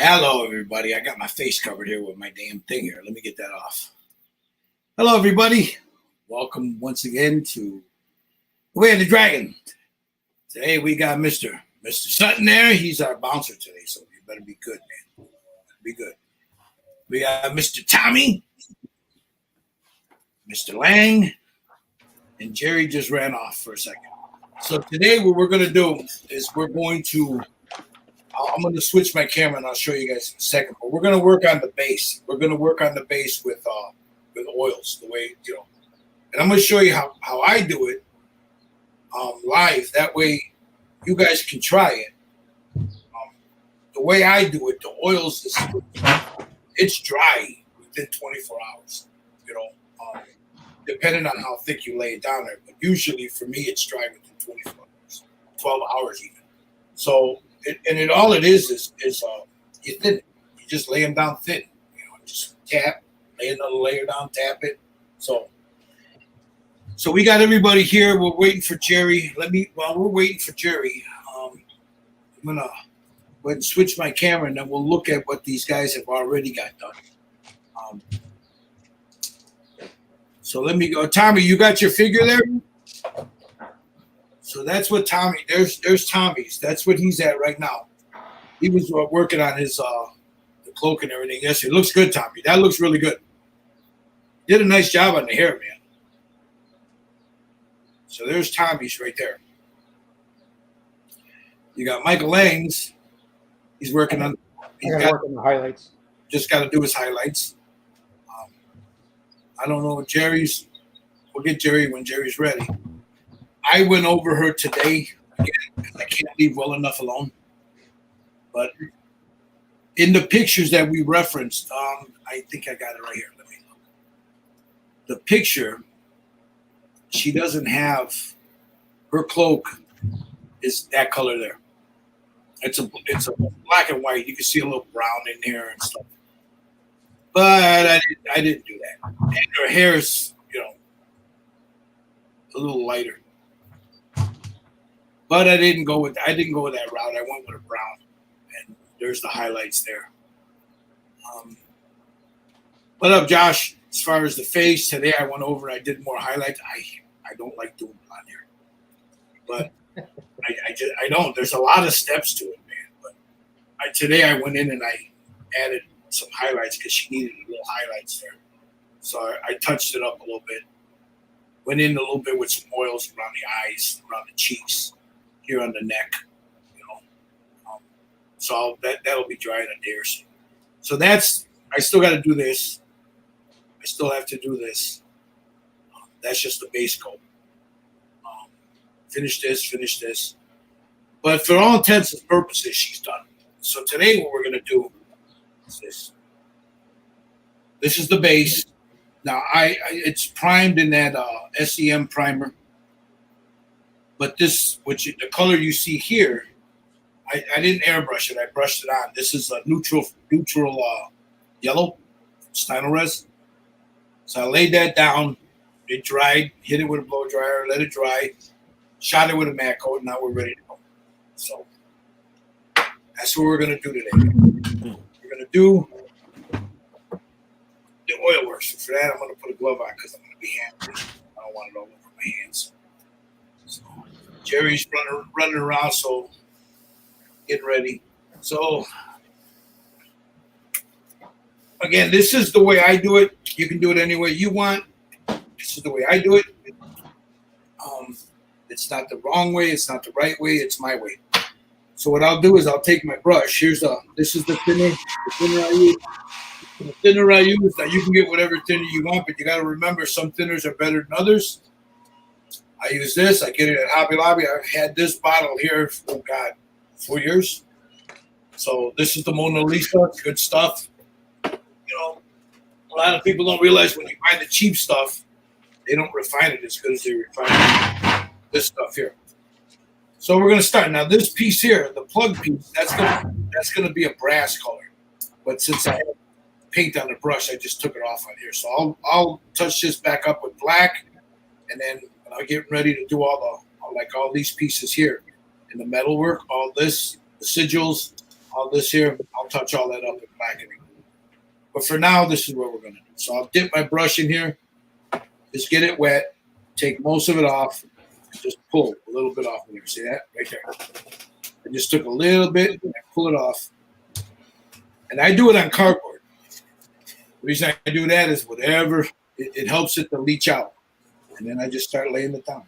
Hello, everybody. I got my face covered here with my damn thing here. Let me get that off. Hello, everybody. Welcome once again to The Way of the Dragon. Today we got Mr. Sutton there. He's our bouncer today, so you better be good, man. Be good. We got Mr. Tommy, Mr. Lang, and Jerry just ran off for a second. So today what we're going to do is I'm going to switch my camera and I'll show you guys in a second. But we're going to work on the base. We're going to work on the base with oils, the way, and I'm going to show you how I do it live. That way you guys can try it. The way I do it, the oils, it's dry within 24 hours, depending on how thick you lay it down there. But usually for me, it's dry within 24 hours, 12 hours even. So, all it is you thin it. You just lay them down thin. Just tap, lay another layer down, tap it. So we got everybody here. We're waiting for Jerry. While we're waiting for Jerry, I'm gonna go ahead and switch my camera, and then we'll look at what these guys have already got done. So let me go. Tommy, you got your figure there? So that's what Tommy. There's Tommy's. That's what he's at right now. He was working on his the cloak and everything. Yes, it looks good, Tommy. That looks really good. Did a nice job on the hair, man. So there's Tommy's right there. You got Michael Lang's. He's working on. He's got the highlights. Just got to do his highlights. I don't know. Jerry's. We'll get Jerry when Jerry's ready. I went over her today again because I can't leave well enough alone. But in the pictures that we referenced, I think I got it right here. Let me look. The picture, she doesn't have her cloak is that color there. It's a black and white. You can see a little brown in here and stuff. But I didn't do that. And her hair's, a little lighter. But I didn't go with that route. I went with a brown, and there's the highlights there. What up, Josh? As far as the face, today I went over. I did more highlights. I don't like doing blonde hair, but I don't. There's a lot of steps to it, man. But today I went in and I added some highlights because she needed a little highlights there. So I touched it up a little bit. Went in a little bit with some oils around the eyes, around the cheeks, here on the neck, so that'll be dry in a day or so. So I still got to do this. I still have to do this. That's just the base coat. Finish this. But for all intents and purposes, she's done. So today what we're going to do is this. This is the base. Now, it's primed in that SEM primer. But the color you see here, I didn't airbrush it. I brushed it on. This is a neutral yellow, Stynylrez. So I laid that down. It dried. Hit it with a blow dryer. Let it dry. Shot it with a matte coat. Now we're ready to go. So that's what we're going to do today. We're going to do the oil work. So for that, I'm going to put a glove on because I'm going to be hand-free. I don't want it all over my hands. So Jerry's running around, so getting ready. So again, this is the way I do it. You can do it any way you want. This is the way I do it. It's not the wrong way. It's not the right way. It's my way. So what I'll do is I'll take my brush. This is the thinner. The thinner I use. The thinner I use. Now you can get whatever thinner you want, but you got to remember some thinners are better than others. I use this. I get it at Hobby Lobby. I've had this bottle here for, 4 years. So this is the Mona Lisa. It's good stuff. A lot of people don't realize when you buy the cheap stuff, they don't refine it as good as they refine this stuff here. So we're going to start. Now this piece here, the plug piece, that's gonna be a brass color. But since I have paint on the brush, I just took it off on here. So I'll touch this back up with black, and then I'll get ready to do all these pieces here in the metal work, all this, the sigils, all this here, I'll touch all that up in blackening. But for now, this is what we're going to do. So I'll dip my brush in here, just get it wet, take most of it off, and just pull a little bit off of there. See that? Right there. I just took a little bit and I pull it off. And I do it on cardboard. The reason I do that is whatever, it helps it to leach out. And then I just start laying it down.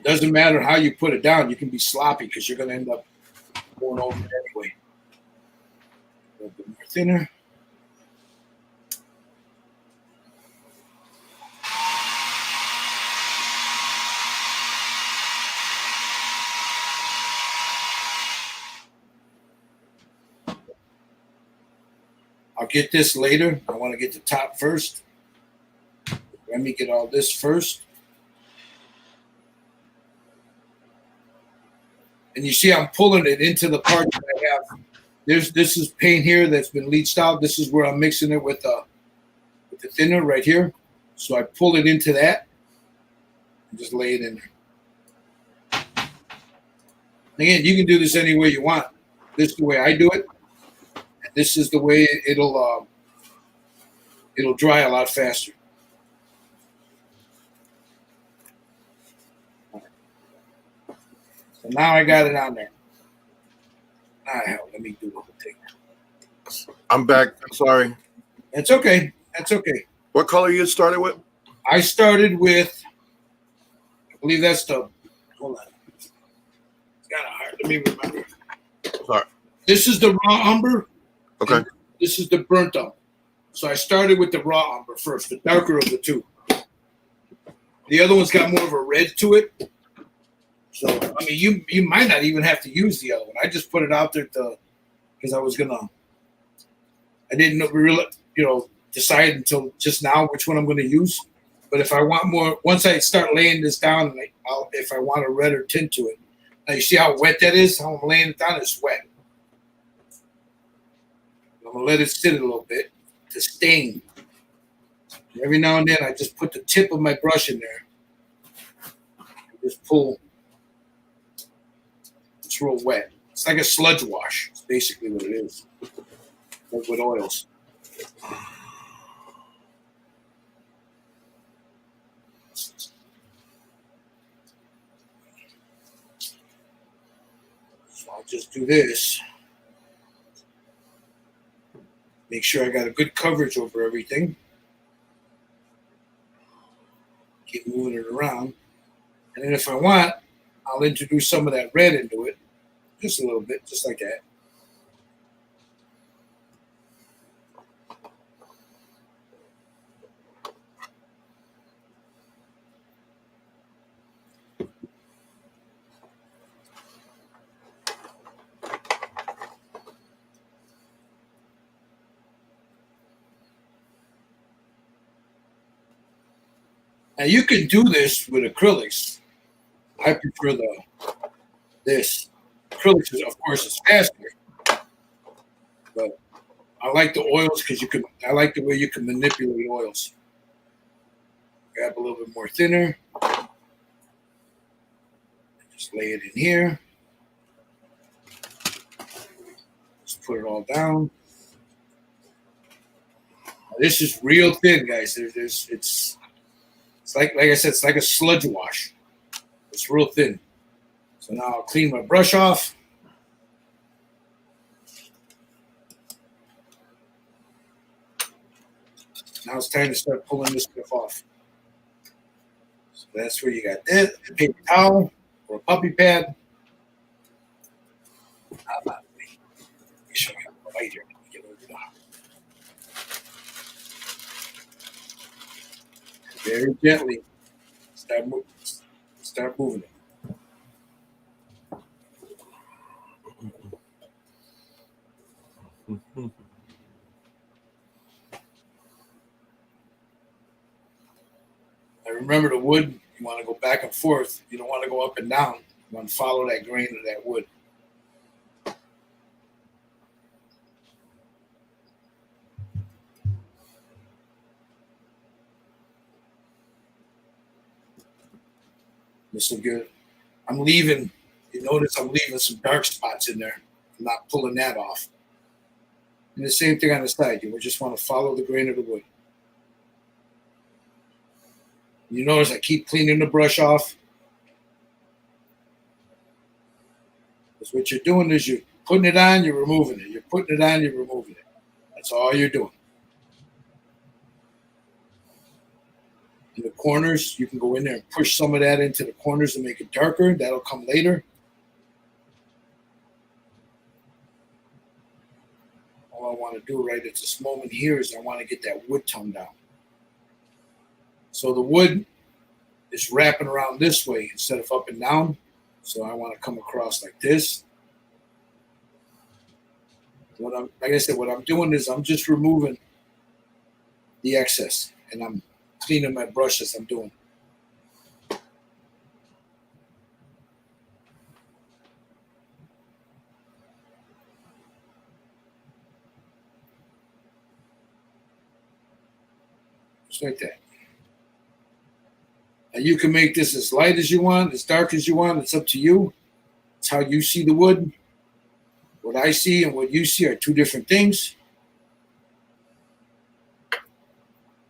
Doesn't matter how you put it down. You can be sloppy because you're going to end up going over it anyway. A little bit more thinner. I'll get this later. I want to get the top first. Let me get all this first. And you see I'm pulling it into the part that I have. This is paint here that's been leached out. This is where I'm mixing it with the thinner right here. So I pull it into that and just lay it in there. Again, you can do this any way you want. This is the way I do it. And this is the way it'll dry a lot faster. So now I got it on there. Hell, let me do the whole thing. I'm back. Sorry. That's okay. That's okay. What color you started with? I started with, I believe that's the, hold on. It's kind of hard. Let me remember. Sorry. This is the raw umber. Okay. This is the burnt umber. So I started with the raw umber first, the darker of the two. The other one's got more of a red to it. So, I mean, you might not even have to use the other one. I just put it out there because I didn't really, decide until just now which one I'm going to use. But if I want more, once I start laying this down, if I want a redder tint to it. Now, you see how wet that is? How I'm laying it down? It's wet. I'm going to let it sit a little bit to stain. Every now and then, I just put the tip of my brush in there. Just pull. It's real wet. It's like a sludge wash. It's basically what it is. Like with oils. So I'll just do this. Make sure I got a good coverage over everything. Keep moving it around. And then if I want, I'll introduce some of that red into it. Just a little bit, just like that. Now you can do this with acrylics. I prefer this. Acrylics, of course, is faster, but I like the oils because I like the way you can manipulate oils. Grab a little bit more thinner. Just lay it in here. Just put it all down. Now, this is real thin, guys. It's like I said, it's like a sludge wash. It's real thin. So now I'll clean my brush off. Now it's time to start pulling this stuff off. So that's where you got that. A paper towel or a puppy pad. Let me show you the light here. Get over the very gently. Start moving it. Now remember the wood, you want to go back and forth. You don't want to go up and down. You want to follow that grain of that wood. This will good. I'm leaving. You notice I'm leaving some dark spots in there. I'm not pulling that off. And the same thing on the side. You just want to follow the grain of the wood. You notice I keep cleaning the brush off. Because what you're doing is you're putting it on, you're removing it. You're putting it on, you're removing it. That's all you're doing. In the corners, you can go in there and push some of that into the corners to make it darker. That'll come later. All I want to do right at this moment here is I want to get that wood tone down. So the wood is wrapping around this way instead of up and down. So I want to come across like this. Like I said, what I'm doing is I'm just removing the excess, and I'm cleaning my brush as I'm doing. Just like that. Now you can make this as light as you want, as dark as you want. It's up to you. It's how you see the wood. What I see and what you see are two different things.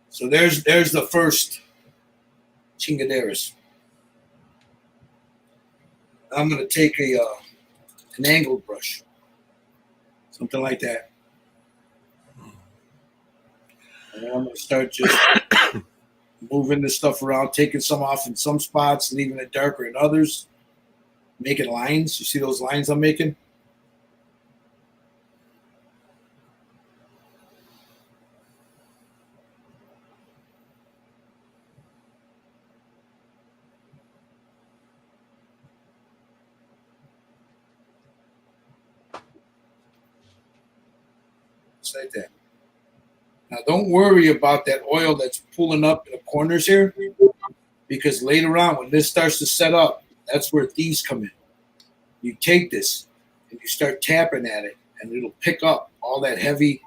So there's the first chingaderas. I'm going to take an angled brush, something like that. And then I'm going to start just moving this stuff around, taking some off in some spots, leaving it darker in others, making lines. You see those lines I'm making? Just like that. Now, don't worry about that oil that's pulling up in the corners here, because later on, when this starts to set up, that's where these come in. You take this and you start tapping at it, and it'll pick up all that heavy,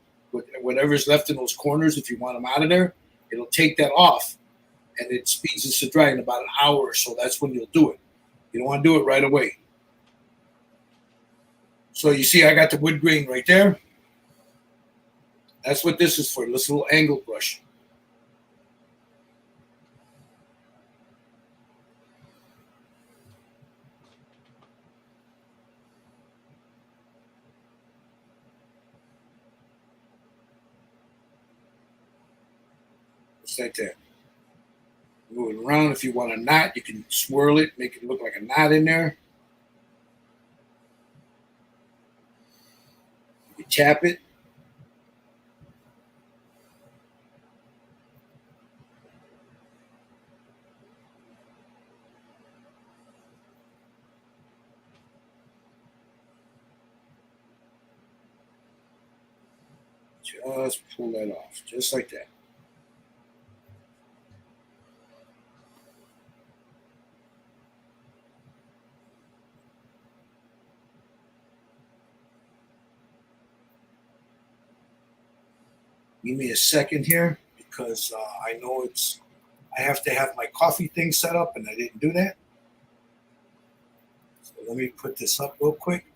whatever's left in those corners. If you want them out of there, it'll take that off, and it speeds it to dry in about an hour or so. That's when you'll do it. You don't want to do it right away. So you see I got the wood grain right there. That's what this is for, this little angle brush. Just like that. Move it around. If you want a knot, you can swirl it, make it look like a knot in there. You tap it. Just pull that off, just like that. Give me a second here because I know I have to have my coffee thing set up and I didn't do that. So let me put this up real quick.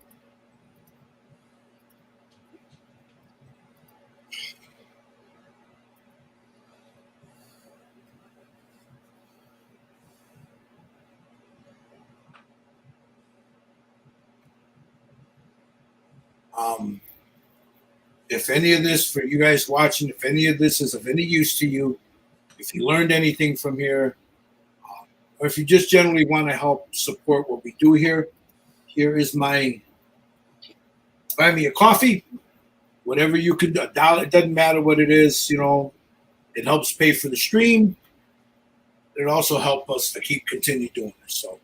If any of this, for you guys watching, if any of this is of any use to you, if you learned anything from here, or if you just generally want to help support what we do here, here is my buy me a coffee, whatever you could, $1, it doesn't matter what it is, you know, it helps pay for the stream. It also helps us to continue doing this. So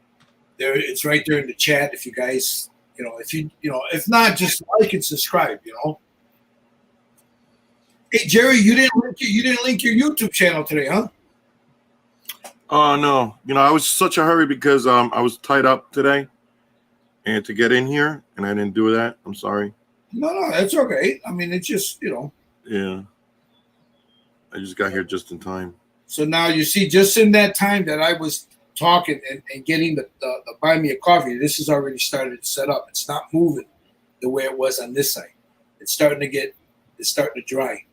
there, it's right there in the chat. If you guys, if not, just like and subscribe, Hey Jerry, you didn't link your YouTube channel today, huh? Oh no, I was such a hurry because I was tied up today, and to get in here, and I didn't do that. I'm sorry. No, that's okay. I mean, it's just Yeah, I just got here just in time. So now you see, just in that time that I was talking and getting the buy me a coffee, this is already started to set up. It's not moving the way it was on this side. It's starting to dry.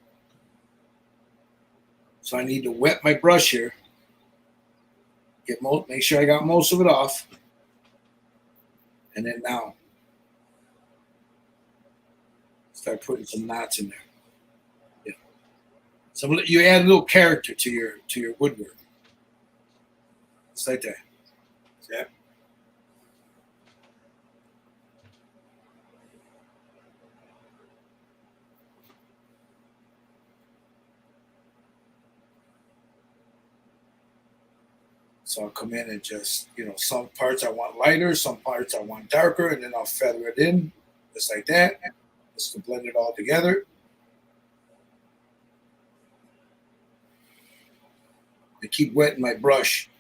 So I need to wet my brush here. Make sure I got most of it off. And then now start putting some knots in there. Yeah. So you add a little character to your woodwork. Just like that. Yeah. So I'll come in and just, some parts I want lighter, some parts I want darker, and then I'll feather it in just like that. Just to blend it all together. I keep wetting my brush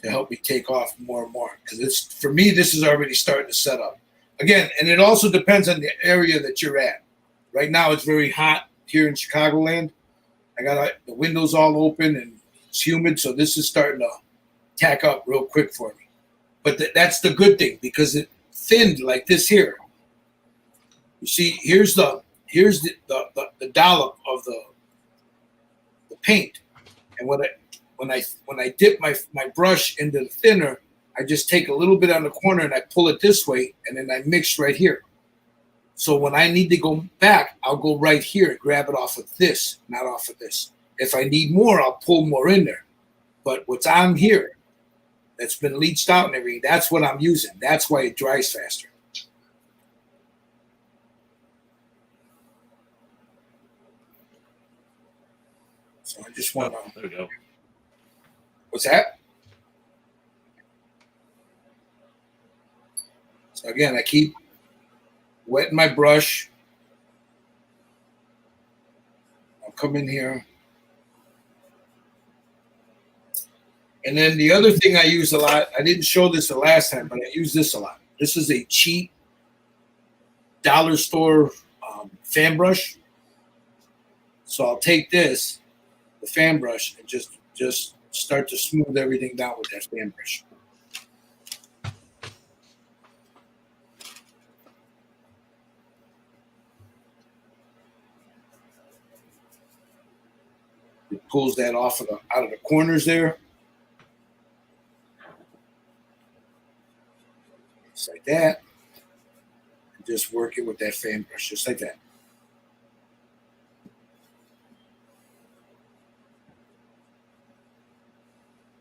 to help me take off more and more, because for me, this is already starting to set up. Again, and it also depends on the area that you're at. Right now, it's very hot here in Chicagoland. I got the windows all open and it's humid, so this is starting to tack up real quick for me. But that's the good thing, because it thinned like this here. You see, here's the dollop of the paint, and when I dip my brush into the thinner, I just take a little bit on the corner and I pull it this way, and then I mix right here. So when I need to go back, I'll go right here and grab it off of this, not off of this. If I need more, I'll pull more in there. But what's on here that's been leached out and everything, that's what I'm using. That's why it dries faster. So I just want to. There we go. What's that? So again, I keep wetting my brush. I'll come in here. And then the other thing I use a lot, I didn't show this the last time, but I use this a lot. This is a cheap dollar store fan brush. So I'll take this, the fan brush, and just start to smooth everything down with that fan brush. It pulls that off out of the corners there. Just like that. And just work it with that fan brush, just like that.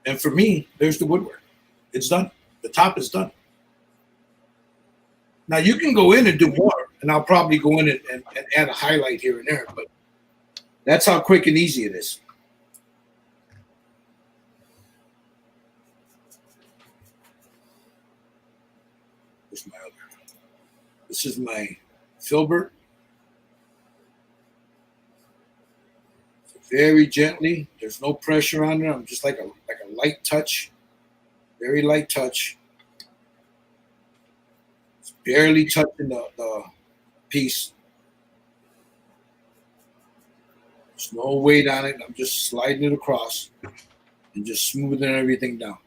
And for me, there's the woodwork. It's done. The top is done. Now you can go in and do more, and I'll probably go in and add a highlight here and there, but that's how quick and easy it is. This is my filbert. So very gently. There's no pressure on there. I'm just like a light touch, very light touch. It's barely touching the piece. There's no weight on it. I'm just sliding it across and just smoothing everything down.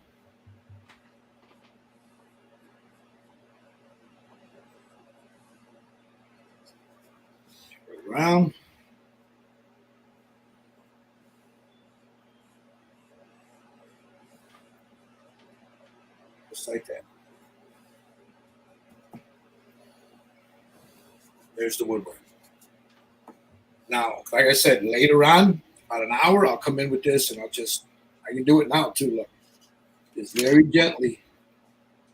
Around. Just like that. There's the woodwork. Now, like I said, later on, about an hour, I'll come in with this and I can do it now too. Look, just very gently.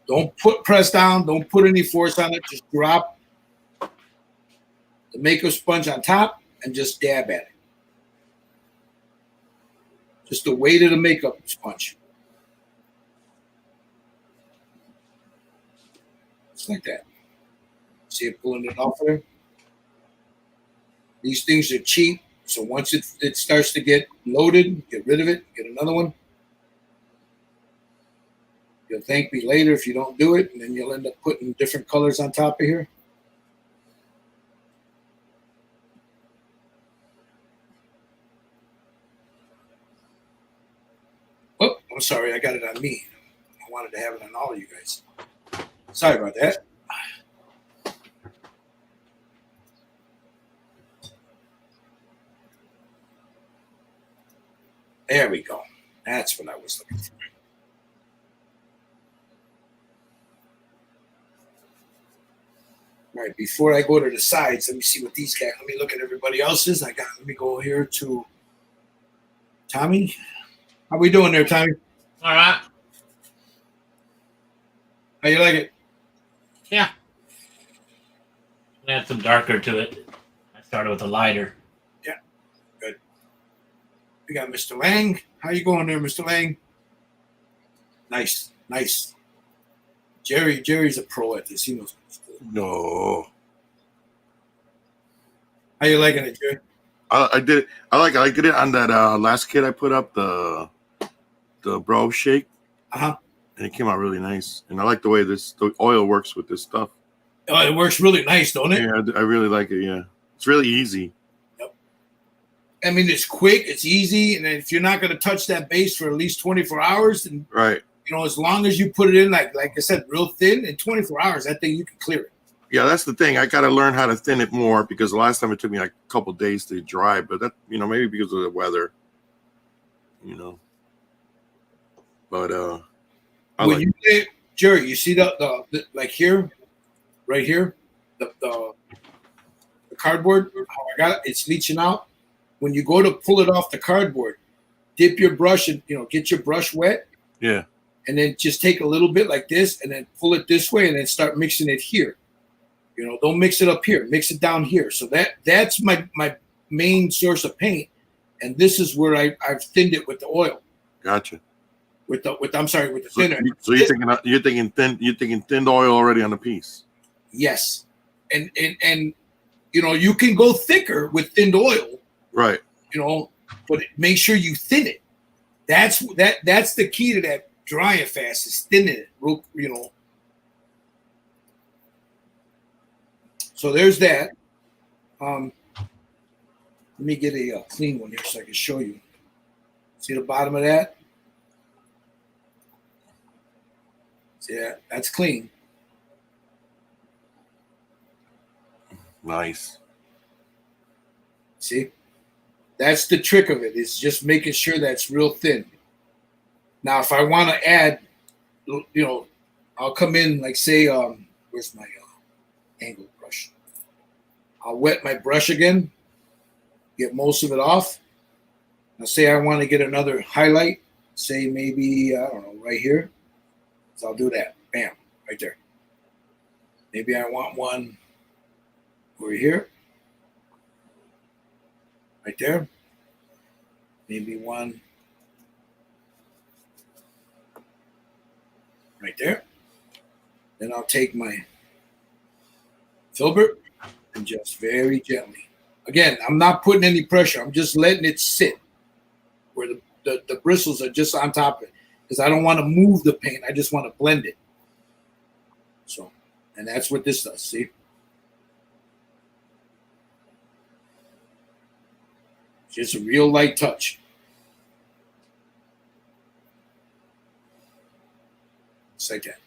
Don't press down. Don't put any force on it. Just drop the makeup sponge on top and just dab at it. Just the weight of the makeup sponge. Just like that. See it pulling it off there? These things are cheap, so once it starts to get loaded, get rid of it, get another one. You'll thank me later if you don't do it, and then you'll end up putting different colors on top of here. Oh, I'm sorry, I got it on me. wanted to have it on all of you guys. Sorry about that. There we go. That's what I was looking for. All right, before I go to the sides, let me see what these guys. Let me look at everybody else's. Let me go here to Tommy. How we doing there, Tommy? All right. How you like it? Yeah. Add some darker to it. I started with a lighter. Yeah, good. We got Mr. Lang. How you going there, Mr. Lang? Nice, nice. Jerry's a pro at this. He knows what he's doing. No. How you liking it, Jerry? I did it. I did it on that last kit I put up, the bro shake. Uh-huh. And it came out really nice. And I like the way the oil works with this stuff. Oh, it works really nice, don't it? Yeah, I really like it, yeah. It's really easy. Yep. I mean, it's quick, it's easy, and if you're not going to touch that base for at least 24 hours, then, right. you know, as long as you put it in, like I said, real thin, in 24 hours, that thing, you can clear it. Yeah, that's the thing. I got to learn how to thin it more because the last time it took me like a couple days to dry, but that, you know, maybe because of the weather, you know. But Jerry, you see the like here, right here, the cardboard, how I got it, it's leaching out. When you go to pull it off the cardboard, dip your brush and, you know, get your brush wet. Yeah. And then just take a little bit like this and then pull it this way and then start mixing it here. You know, don't mix it up here, mix it down here. So that's my main source of paint. And this is where I've thinned it with the oil. Gotcha. With the thinner. So you're thinking thinned oil already on the piece. Yes. And you know, you can go thicker with thinned oil. Right. You know, but make sure you thin it. That's the key to that drying fast is thinning it, you know. So there's that. Let me get a clean one here so I can show you. See the bottom of that? See that? That's clean. Nice. See? That's the trick of it, is just making sure that's real thin. Now, if I want to add, you know, I'll come in like say, where's my angle brush? I'll wet my brush again, get most of it off. Now, say I want to get another highlight, say maybe, I don't know, right here. So I'll do that. Bam, right there. Maybe I want one over here. Right there. Maybe one right there. Then I'll take my filbert and just very gently. Again, I'm not putting any pressure. I'm just letting it sit where the bristles are just on top of it. Because I don't want to move the paint. I just want to blend it. So, and that's what this does, see? Just a real light touch. Just like that.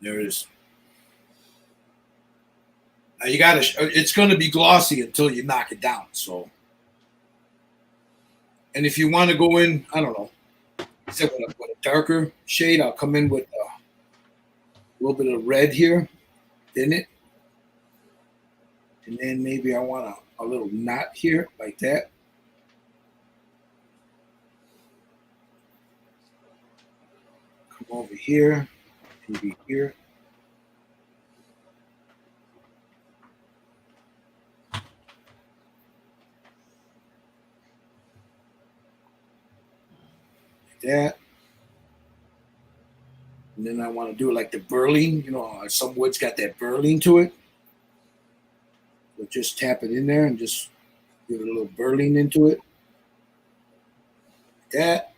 There it is. Now you got to, it's going to be glossy until you knock it down. So, and if you want to go in, I don't know, except with a darker shade, I'll come in with a little bit of red here in it. And then maybe I want a little knot here like that. Come over here, maybe here. That, and then I want to do it like the burling, you know, some wood's got that burling to it. So just tap it in there and just give it a little burling into it. Like that.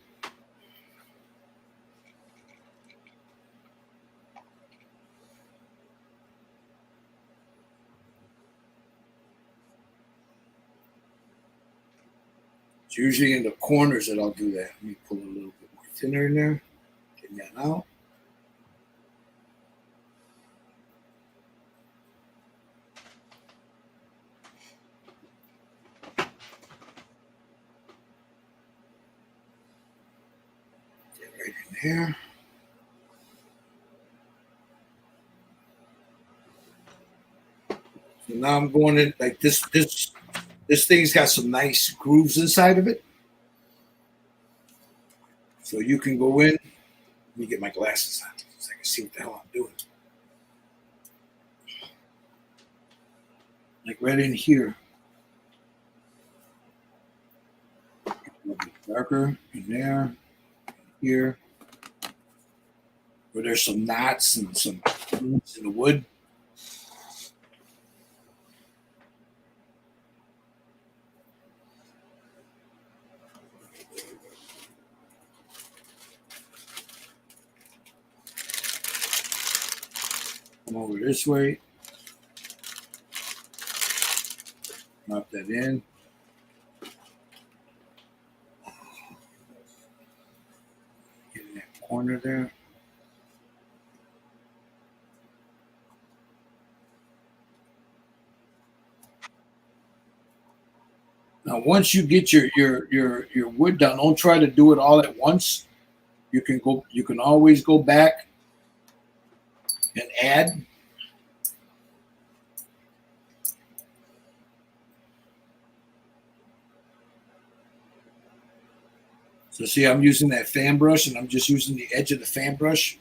It's usually in the corners that I'll do that. Let me pull a little bit more thinner in there. Get that out. Get right in here. So now I'm going in like this. This thing's got some nice grooves inside of it. So you can go in. Let me get my glasses on so I can see what the hell I'm doing. Like right in here. A little bit darker in there, here. Where there's some knots and some wounds in the wood. Come over this way. Drop that in. Get in that corner there. Now, once you get your wood done, don't try to do it all at once. You can go. You can always go back and add. So see, I'm using that fan brush, and I'm just using the edge of the fan brush.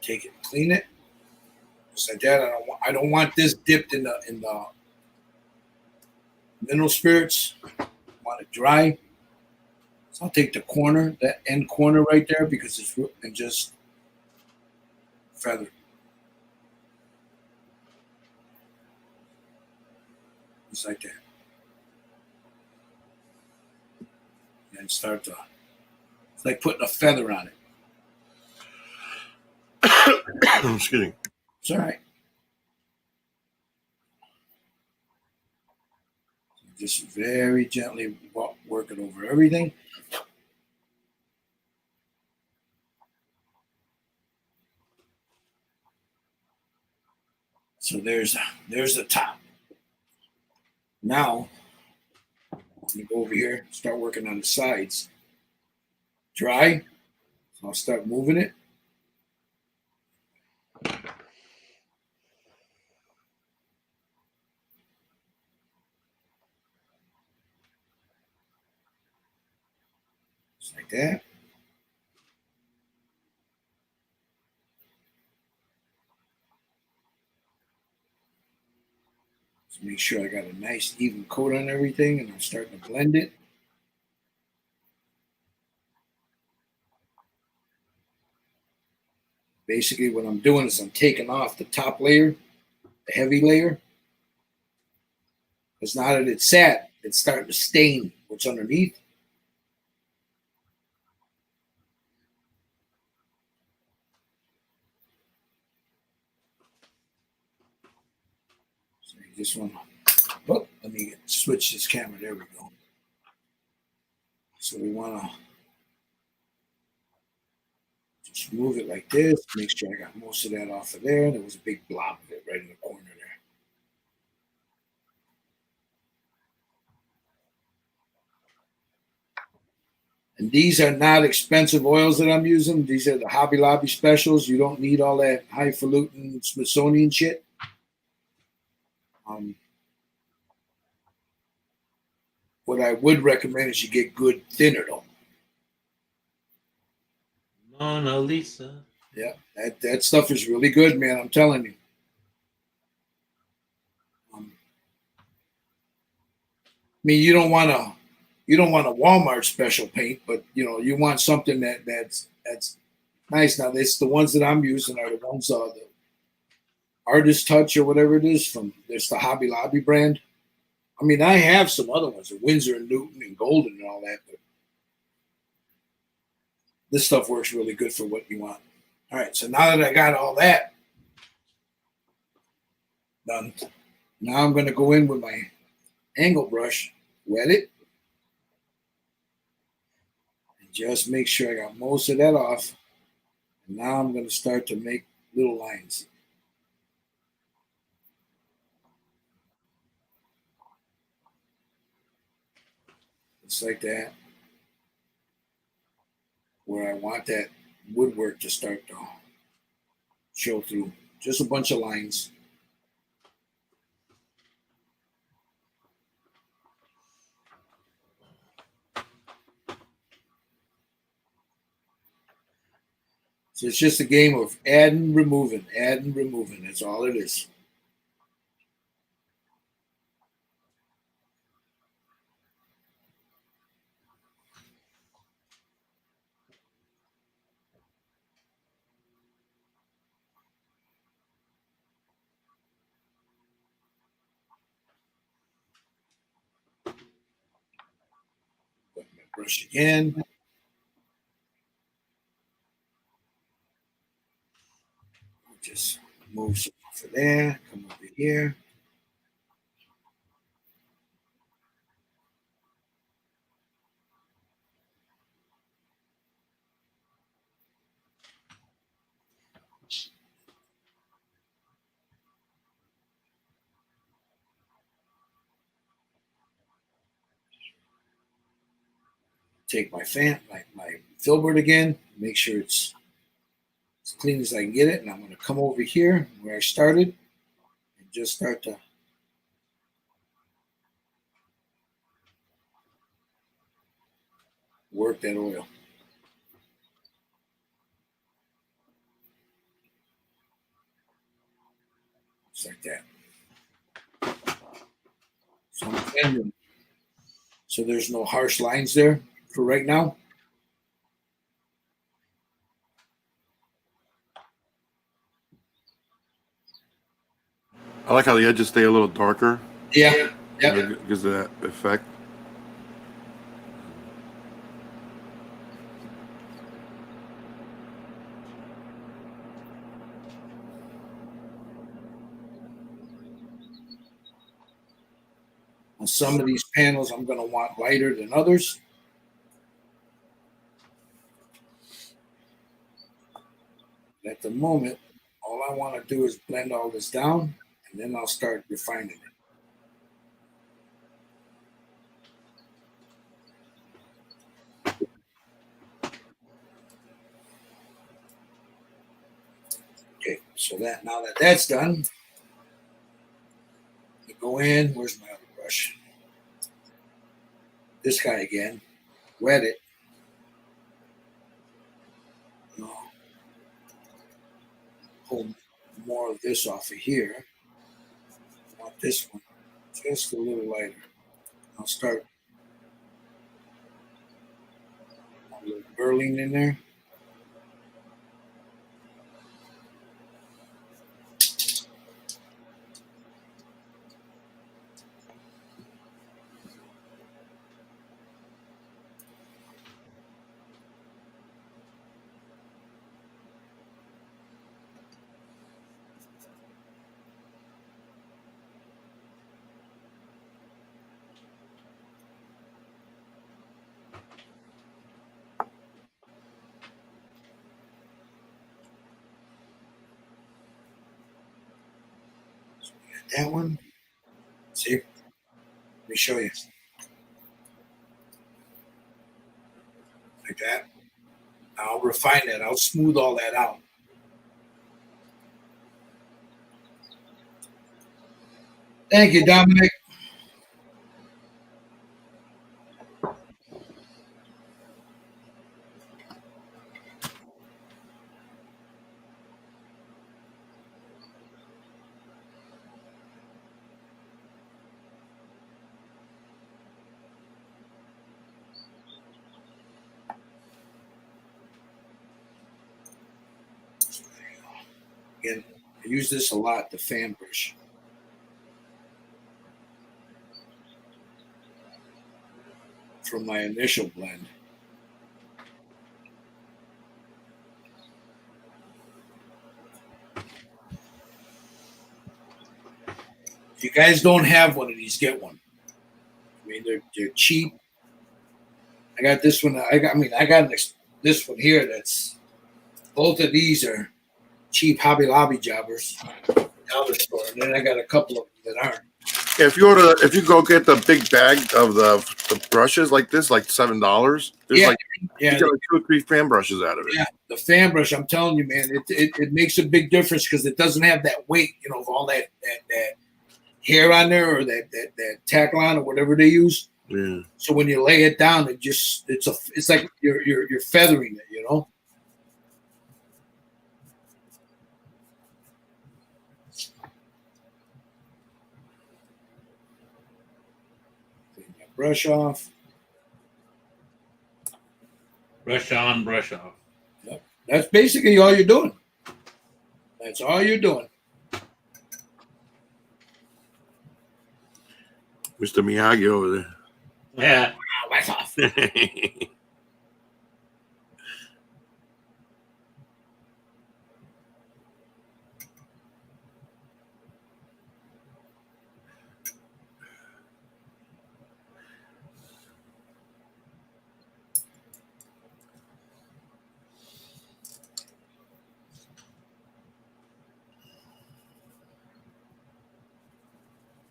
Take it, clean it, just like that. I don't want this dipped in the mineral spirits. I want it dry. So I'll take the corner, that end corner right there, because it's and just feather. Just like that. And start to, it's like putting a feather on it. Excuse me. It's all right. Just very gently work it over everything. So there's the top. Now, let me go over here, start working on the sides. Dry. So I'll start moving it. Just like that. Just make sure I got a nice even coat on everything, and I'm starting to blend it. Basically, what I'm doing is I'm taking off the top layer, the heavy layer, because now that it's sat, it's starting to stain what's underneath. So you just want to, oh, let me switch this camera. There we go. So we want to just move it like this. Make sure I got most of that off of there. There was a big blob of it right in the corner there. And these are not expensive oils that I'm using. These are the Hobby Lobby specials. You don't need all that highfalutin Smithsonian shit. What I would recommend is you get good thinner though. Mona Lisa. Yeah, that stuff is really good, man. I'm telling you. I mean, you don't want a Walmart special paint, but you want something that's nice. Now, this the ones that I'm using are the ones the Artist Touch or whatever it is from there's the Hobby Lobby brand. I mean, I have some other ones, the Windsor and Newton and Golden and all that, but this stuff works really good for what you want. All right, so now that I got all that done, Now I'm going to go in with my angle brush, wet it, and just make sure I got most of that off. And now I'm going to start to make little lines. Just like that, where I want that woodwork to start to show through. Just a bunch of lines. So it's just a game of adding, removing, adding, removing. That's all it is. Put my brush again. Just move some off of there. Come over here. Take my my filbert again. Make sure it's as clean as I can get it. And I'm going to come over here where I started and just start to work that oil. Just like that. So I'm blending. So there's no harsh lines there for right now. I like how the edges stay a little darker. Yeah. Yep. It gives that effect. On some of these panels, I'm going to want lighter than others. At the moment, all I want to do is blend all this down, and then I'll start refining it. Okay, so that now that that's done, I go in. Where's my other brush? This guy again. Wet it. No. Pull more of this off of here. I want this one just a little lighter. I'll start a little burling in there. That one. See? Let me show you. Like that. I'll refine that. I'll smooth all that out. Thank you, Dominic. Again, I use this a lot, the fan brush. From my initial blend. you guys don't have one of these, get one. I mean, they're cheap. I got this one. I got this one here. That's both of these are cheap Hobby Lobby jobbers, dollar store, and then I got a couple of them that aren't. Yeah, if you go get the big bag of the brushes like this, like $7, there's Yeah, like yeah, you get like 2 or 3 fan brushes out of it. yeah. The fan brush, I'm telling you, man, it makes a big difference because it doesn't have that weight, of all that hair on there or that tackline or whatever they use. Yeah. So when you lay it down, it's like you're feathering it. Clean that brush off. Brush on, brush off. Yep. That's basically all you're doing. That's all you're doing. Mr. Miyagi over there. Yeah. Wow, that's off.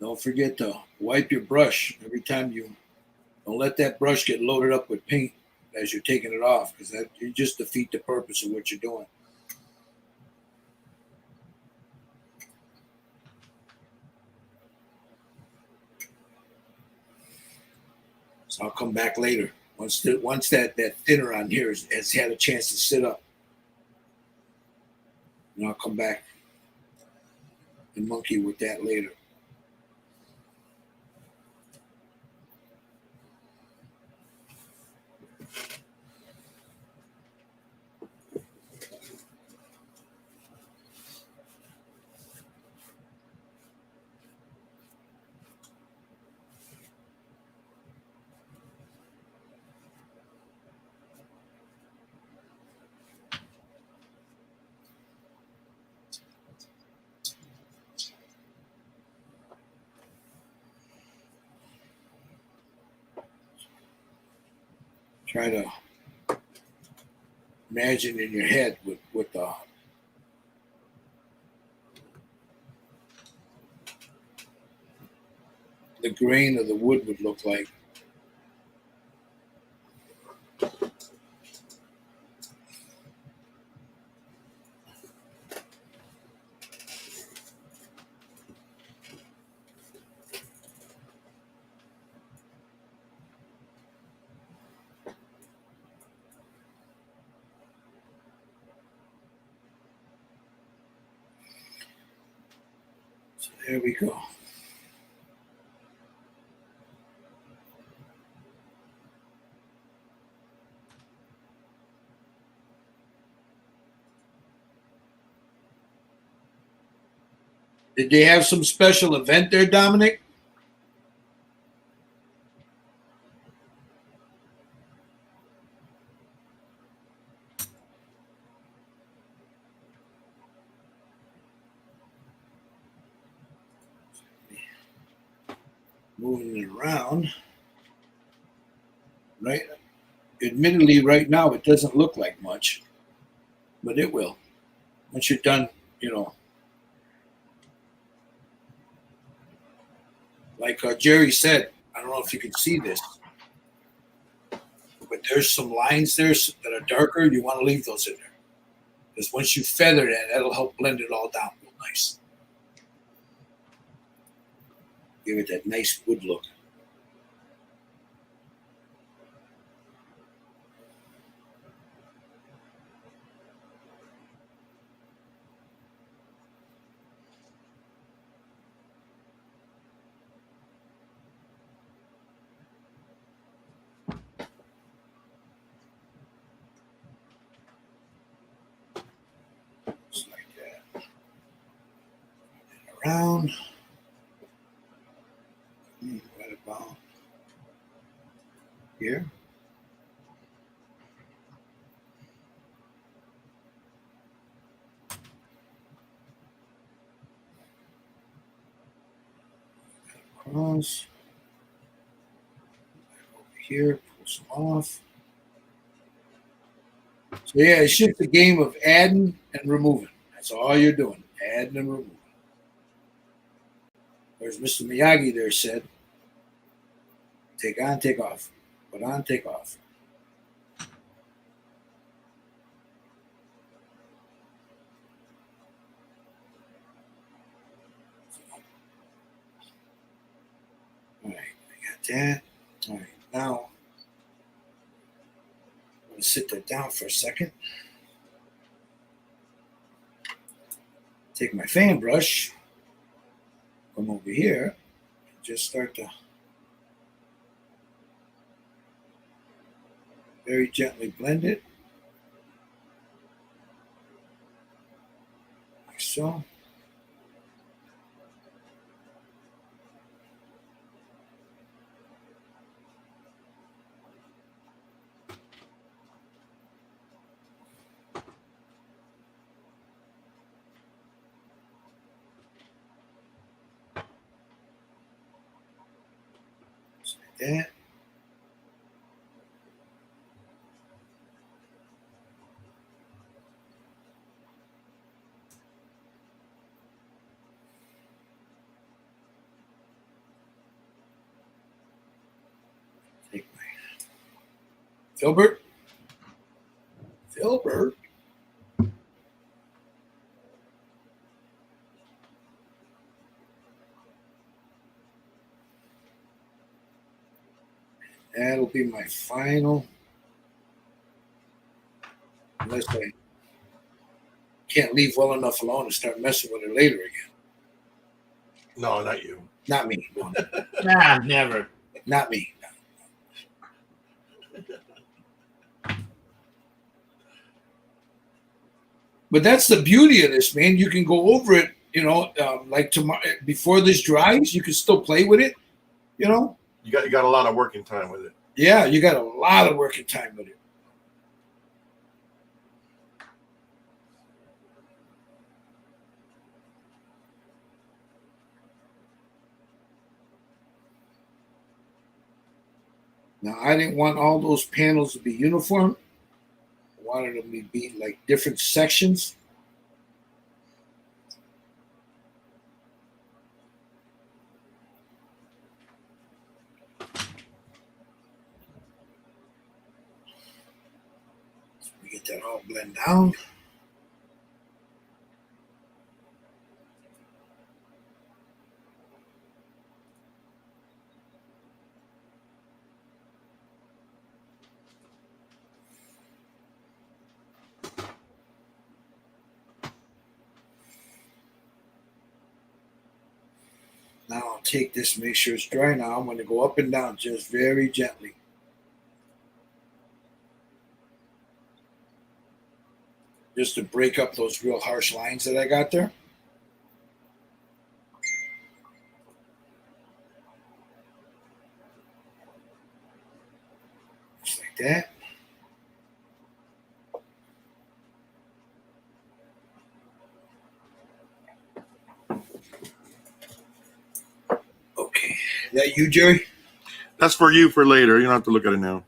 Don't forget to wipe your brush every time you. Don't let that brush get loaded up with paint as you're taking it off, because that you just defeat the purpose of what you're doing. So I'll come back later once that thinner on here has had a chance to sit up, and I'll come back and monkey with that later. Try to imagine in your head what the grain of the wood would look like. So there we go. Did they have some special event there, Dominic? Moving it around. Right? Admittedly, right now it doesn't look like much, but it will. Once you're done, like Jerry said, I don't know if you can see this, but there's some lines there that are darker. You want to leave those in there. Because once you feather that, that'll help blend it all down real nice. Give it that nice wood look. Just like that. Around. Right about here. across. Over here, pull some off. So yeah, it's just a game of adding and removing. That's all you're doing. Adding and removing. Whereas Mr. Miyagi there said, take on, take off. Put on, take off. All right, I got that. All right, now I'm going to sit that down for a second. Take my fan brush, come over here, and just start to very gently blend it. Like so. Just like that. Take my Filbert. Filbert. That'll be my final. Unless I can't leave well enough alone and start messing with it later again. No, not you. Not me. No, Nah, never. not me. But that's the beauty of this, man. You can go over it, like tomorrow before this dries. You can still play with it, You got a lot of working time with it. Yeah, you got a lot of working time with it. Now, I didn't want all those panels to be uniform. I wanted them to be like different sections. So we get that all blend down. Now I'll take this, make sure it's dry now. I'm going to go up and down just very gently. Just to break up those real harsh lines that I got there. Just like that. Okay. Is that you, Jerry? That's for you for later. You don't have to look at it now.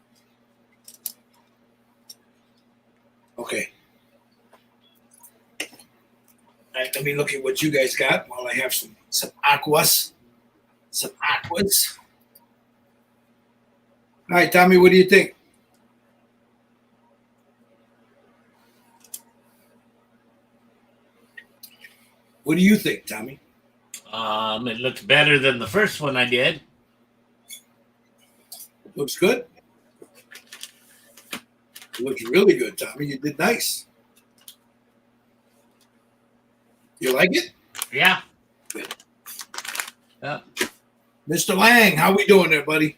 Okay. All right, let me look at what you guys got while I have some aquas. Some aquas. All right, Tommy, what do you think? What do you think, Tommy? It looks better than the first one I did. Looks good. Looks really good, Tommy. You did nice. You like it? Yeah. Good. Yeah. Mr. Lang, how we doing there, buddy?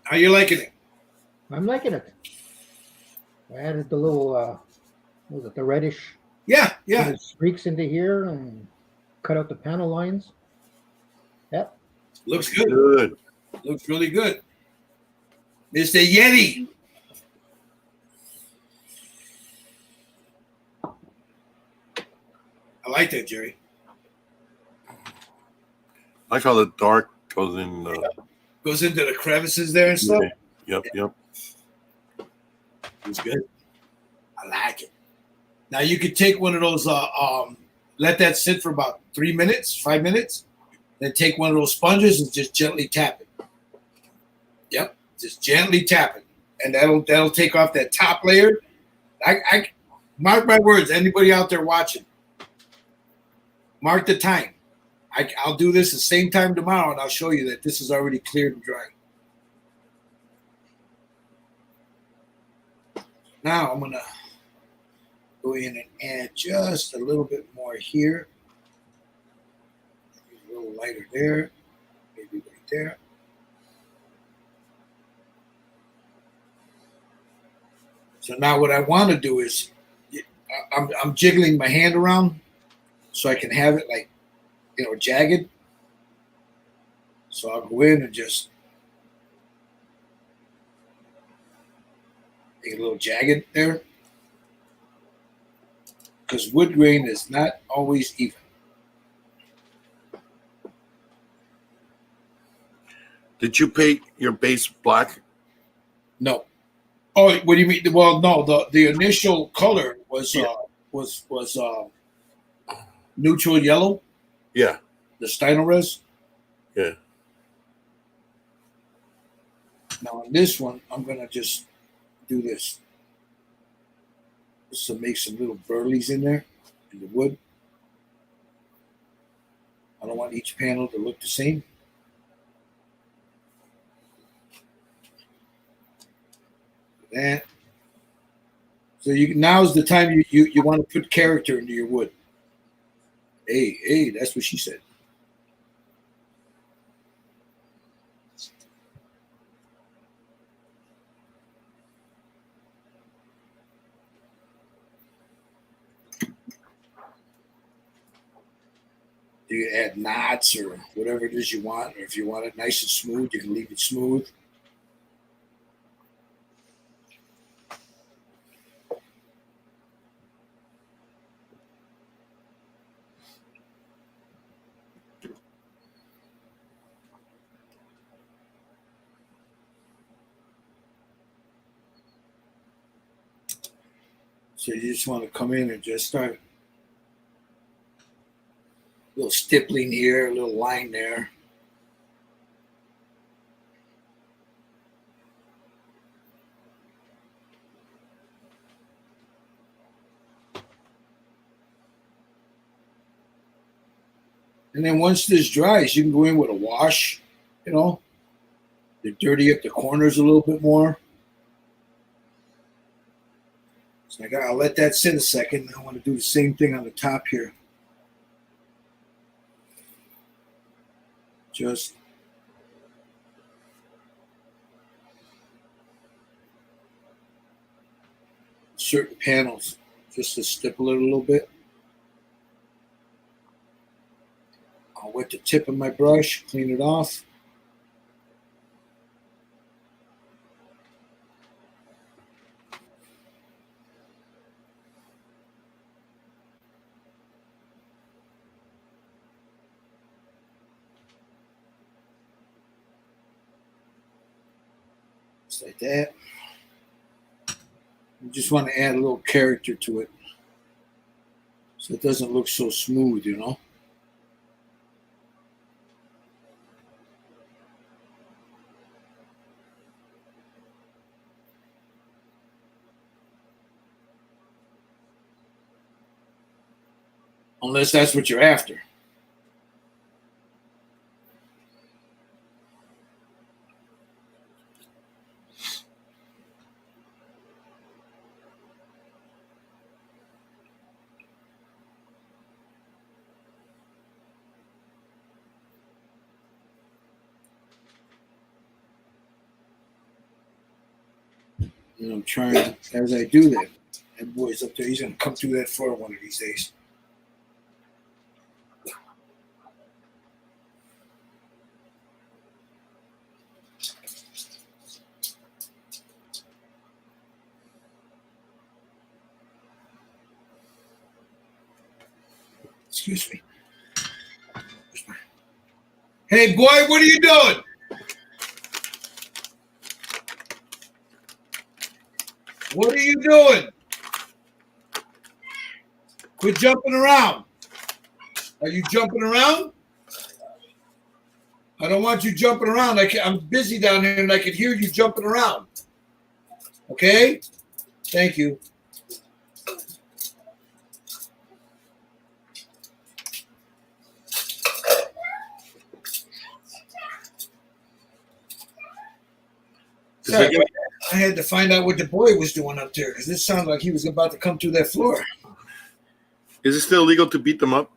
How you liking it? I'm liking it. I added the little, what was it, the reddish Yeah. little streaks into here and cut out the panel lines. Yep. Looks good. Good. Looks really good. Mr. Yeti. I like that, Jerry. I like how the dark goes in. Goes into the crevices there and stuff. Yep. It's good. I like it. Now you could take one of those. Let that sit for about 3 minutes, 5 minutes. Then take one of those sponges and just gently tap it. Yep, just gently tap it, and that'll take off that top layer. I mark my words. Anybody out there watching, mark the time. I'll do this the same time tomorrow, and I'll show you that this is already cleared and dry. Now I'm gonna go in and add just a little bit more here. A little lighter there, maybe right there. So now what I want to do is I'm jiggling my hand around so I can have it like, jagged. So I'll go in and just make it a little jagged there. Because wood grain is not always even. Did you paint your base black? No. Oh, what do you mean? Well, no. The initial color was neutral yellow. Yeah. The Steinerres. Yeah. Now on this one, I'm gonna just do this. Just to make some little burleys in there in the wood. I don't want each panel to look the same. That. So now's the time you want to put character into your wood. Hey, that's what she said. You can add knots or whatever it is you want, or if you want it nice and smooth, you can leave it smooth. So you just want to come in and just start a little stippling here, a little line there. And then once this dries, you can go in with a wash, to dirty up the corners a little bit more. So I'll let that sit a second. I want to do the same thing on the top here. Just certain panels, just to stipple it a little bit. I'll wet the tip of my brush, clean it off. Just like that. You just want to add a little character to it so it doesn't look so smooth, Unless that's what you're after. And I'm trying, as I do that, that boy's up there. He's going to come through that floor one of these days. Excuse me. Hey, boy, what are you doing? What are you doing? Quit jumping around. Are you jumping around? I don't want you jumping around. I'm busy down here and I can hear you jumping around. Okay? Thank you. Sorry, I had to find out what the boy was doing up there because this sounded like he was about to come through that floor. Is it still legal to beat them up?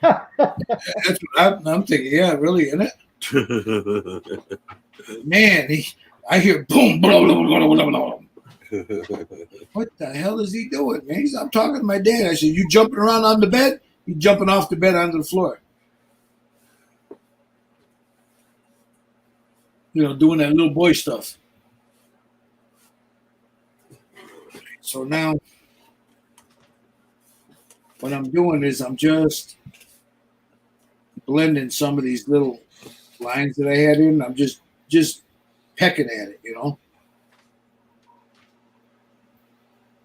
That's what I'm thinking. Yeah, really, isn't it? Man, I hear boom, blah, blah, blah, blah, blah. What the hell is he doing, man? I'm talking to my dad. I said, you jumping around on the bed? You jumping off the bed onto the floor. You know, doing that little boy stuff. So now, what I'm doing is I'm just blending some of these little lines that I had in. I'm just pecking at it, you know,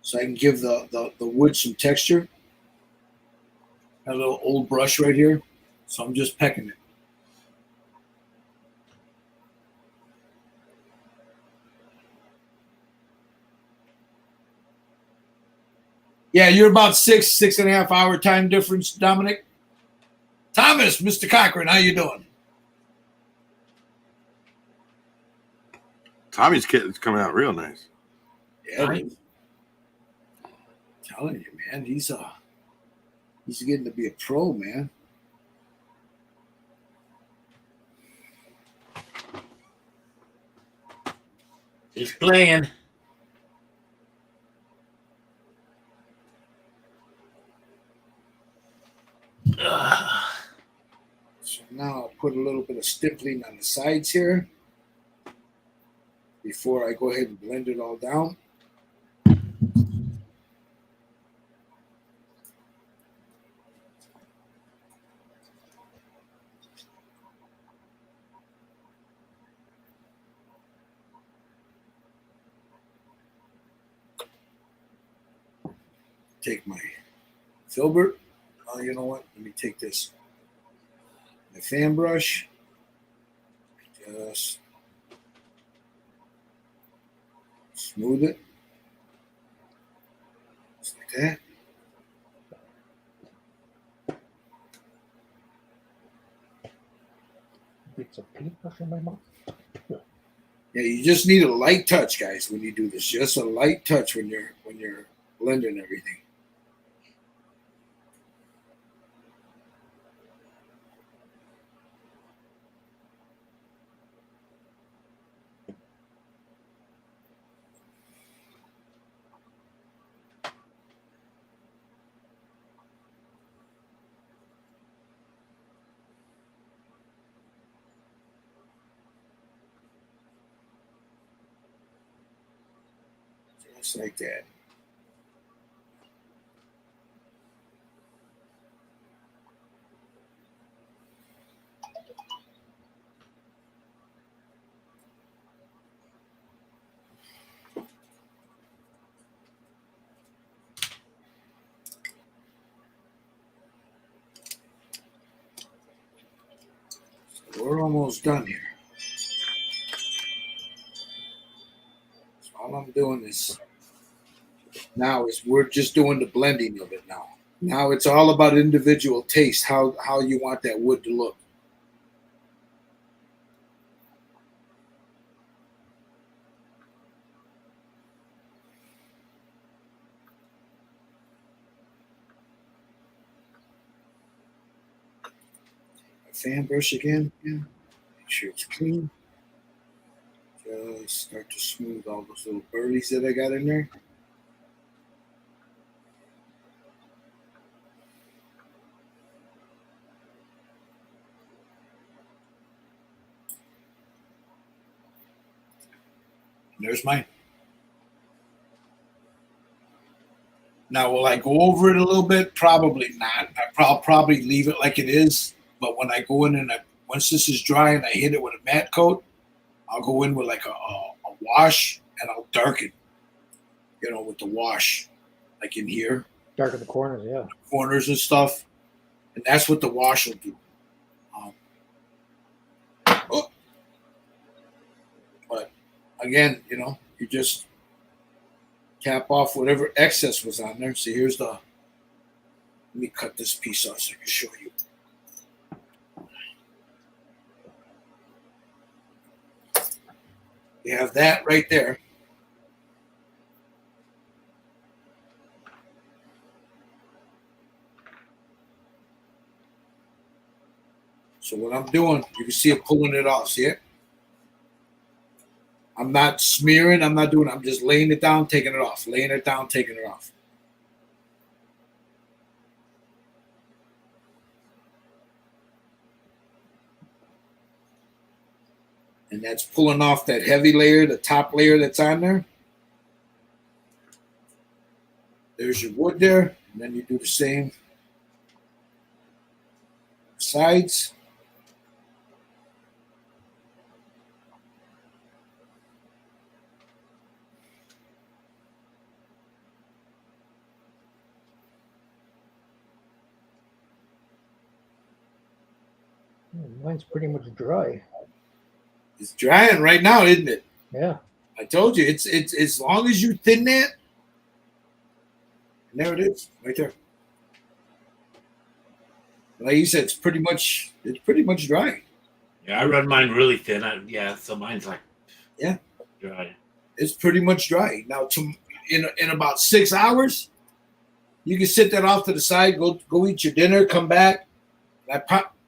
so I can give the wood some texture. Got a little old brush right here, so I'm just pecking it. Yeah, you're about 6.5 hour time difference, Dominic. Thomas, Mr. Cochran, how you doing? Tommy's kit is coming out real nice. Yeah, I'm telling you, man, he's getting to be a pro, man. He's playing. So now I'll put a little bit of stippling on the sides here before I go ahead and blend it all down. Take my filbert. Oh, you know what? Let me take this. My fan brush. Just smooth it. Just like that. Bits of paintbrush in my mouth. Yeah, you just need a light touch, guys, when you do this. Just a light touch when you're blending everything. Just like that. So we're almost done here. So all I'm doing is we're just doing the blending of it now. Now it's all about individual taste, how you want that wood to look. Fan brush again. Yeah. Make sure it's clean. Just start to smooth all those little burlies that I got in there. And there's mine. Now, will I go over it a little bit? Probably not. I'll probably leave it like it is. But when I go in and once this is dry and I hit it with a matte coat, I'll go in with like a wash and I'll darken, with the wash, like in here, Darken the corners, yeah. corners and stuff. And that's what the wash will do. But again, you just cap off whatever excess was on there. So here's let me cut this piece off so I can show you. You have that right there. So what I'm doing, you can see it pulling it off. See it? I'm not smearing. I'm not doing it. I'm just laying it down, taking it off. Laying it down, taking it off. And that's pulling off that heavy layer, the top layer that's on there. There's your wood there. And then you do the same sides. Mine's pretty much dry. It's drying right now, isn't it? Yeah. I told you, it's as long as you thin that. And there it is, right there. Like you said, it's pretty much dry. Yeah, I run mine really thin. So mine's like dry. It's pretty much dry. Now, in about 6 hours, you can sit that off to the side, go eat your dinner, come back.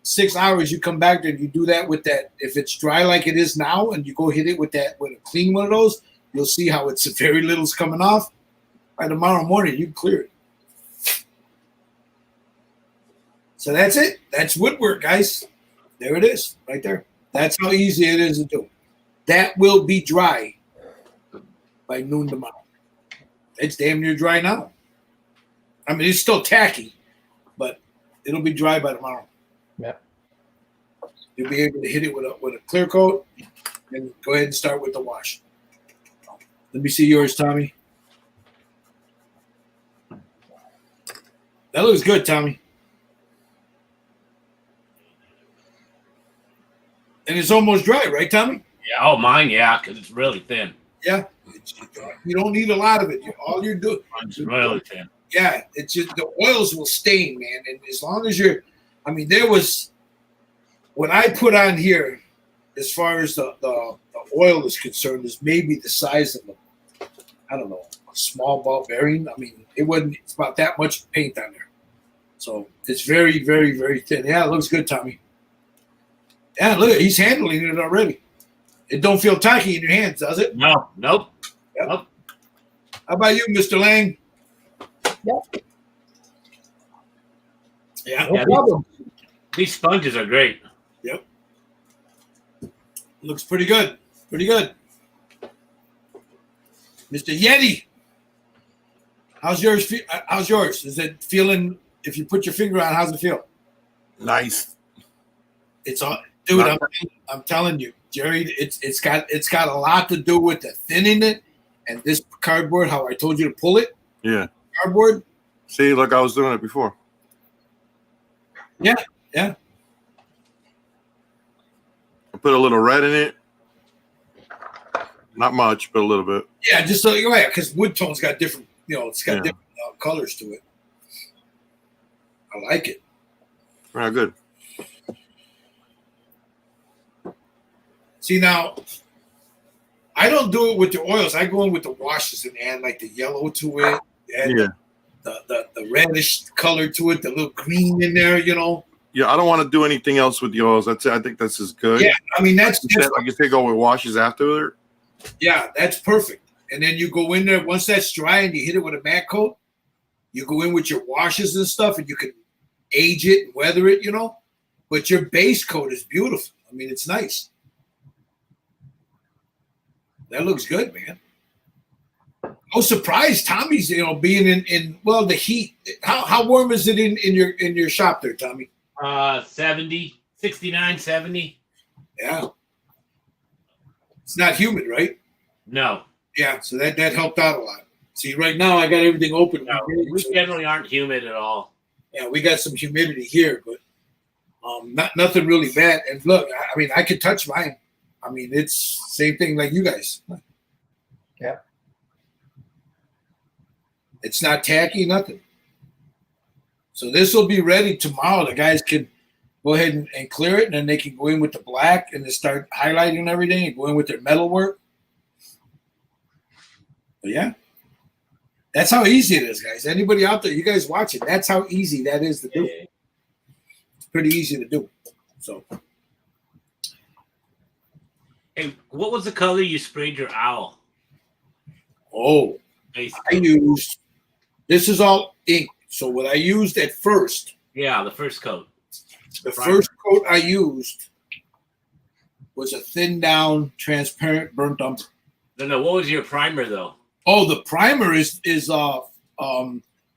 6 hours, you come back there and you do that with that. If it's dry like it is now, and you go hit it with a clean one of those, you'll see how it's very little's coming off. By tomorrow morning, you can clear it. So that's it. That's woodwork, guys. There it is, right there. That's how easy it is to do. That will be dry by noon tomorrow. It's damn near dry now. I mean, it's still tacky, but it'll be dry by tomorrow. Yeah. You'll be able to hit it with a clear coat and go ahead and start with the wash. Let me see yours, Tommy. That looks good, Tommy. And it's almost dry, right, Tommy? Yeah. Oh, mine, yeah, because it's really thin. Yeah. You don't need a lot of it. All you're doing. Mine's really thin. Yeah, it's just the oils will stain, man. And as long as there was what I put on here, as far as the oil is concerned, is maybe the size of a small ball bearing. I mean, it's about that much paint on there. So it's very, very, very thin. Yeah, it looks good, Tommy. Yeah, look, he's handling it already. It don't feel tacky in your hands, does it? No, nope. Yep. Nope. How about you, Mr. Lang? Yep. Yeah, No problem. These sponges are great. Yep. Looks pretty good. Pretty good. Mr. Yeti, how's yours? How's yours? Is it feeling? If you put your finger on, how's it feel? Nice. It's all, dude. I'm telling you, Jerry. It's got a lot to do with the thinning it and this cardboard. How I told you to pull it. Yeah. Cardboard. See, look, I was doing it before. Yeah. Yeah. I put a little red in it. Not much, but a little bit. Yeah, just so you're right, because wood tone's got different. It's got different colors to it. I like it. Yeah, good. See, now, I don't do it with the oils. I go in with the washes and add like the yellow to it. Yeah. The reddish color to it, the little green in there, Yeah, I don't want to do anything else with the oils. That's it. I think that's as good. Yeah, I mean, that's like you say, go with washes after. Yeah, that's perfect. And then you go in there, once that's dry and you hit it with a matte coat, you go in with your washes and stuff and you can age it and weather it, But your base coat is beautiful. I mean, it's nice. That looks good, man. I was surprised Tommy's, being in the heat. How warm is it in your shop there, Tommy? 70 69, 70. Yeah. It's not humid, right? No. Yeah, so that helped out a lot. See, right now I got everything open. No. We generally aren't humid at all. Yeah, we got some humidity here, but nothing really bad. And look, I mean, I could touch mine. I mean, it's same thing like you guys. Yeah. It's not tacky, nothing. So this will be ready tomorrow. The guys can go ahead and clear it, and then they can go in with the black and then start highlighting everything and go in with their metal work. But yeah, that's how easy it is, guys. Anybody out there, you guys watching, that's how easy that is to do. It's pretty easy to do. So, hey, what was the color you sprayed your owl? oh, Basically. I used, this is all ink. So what I used at first, Yeah, the first coat. the first coat I used was a thin down, transparent burnt umber. No. What was your primer though? Oh, the primer is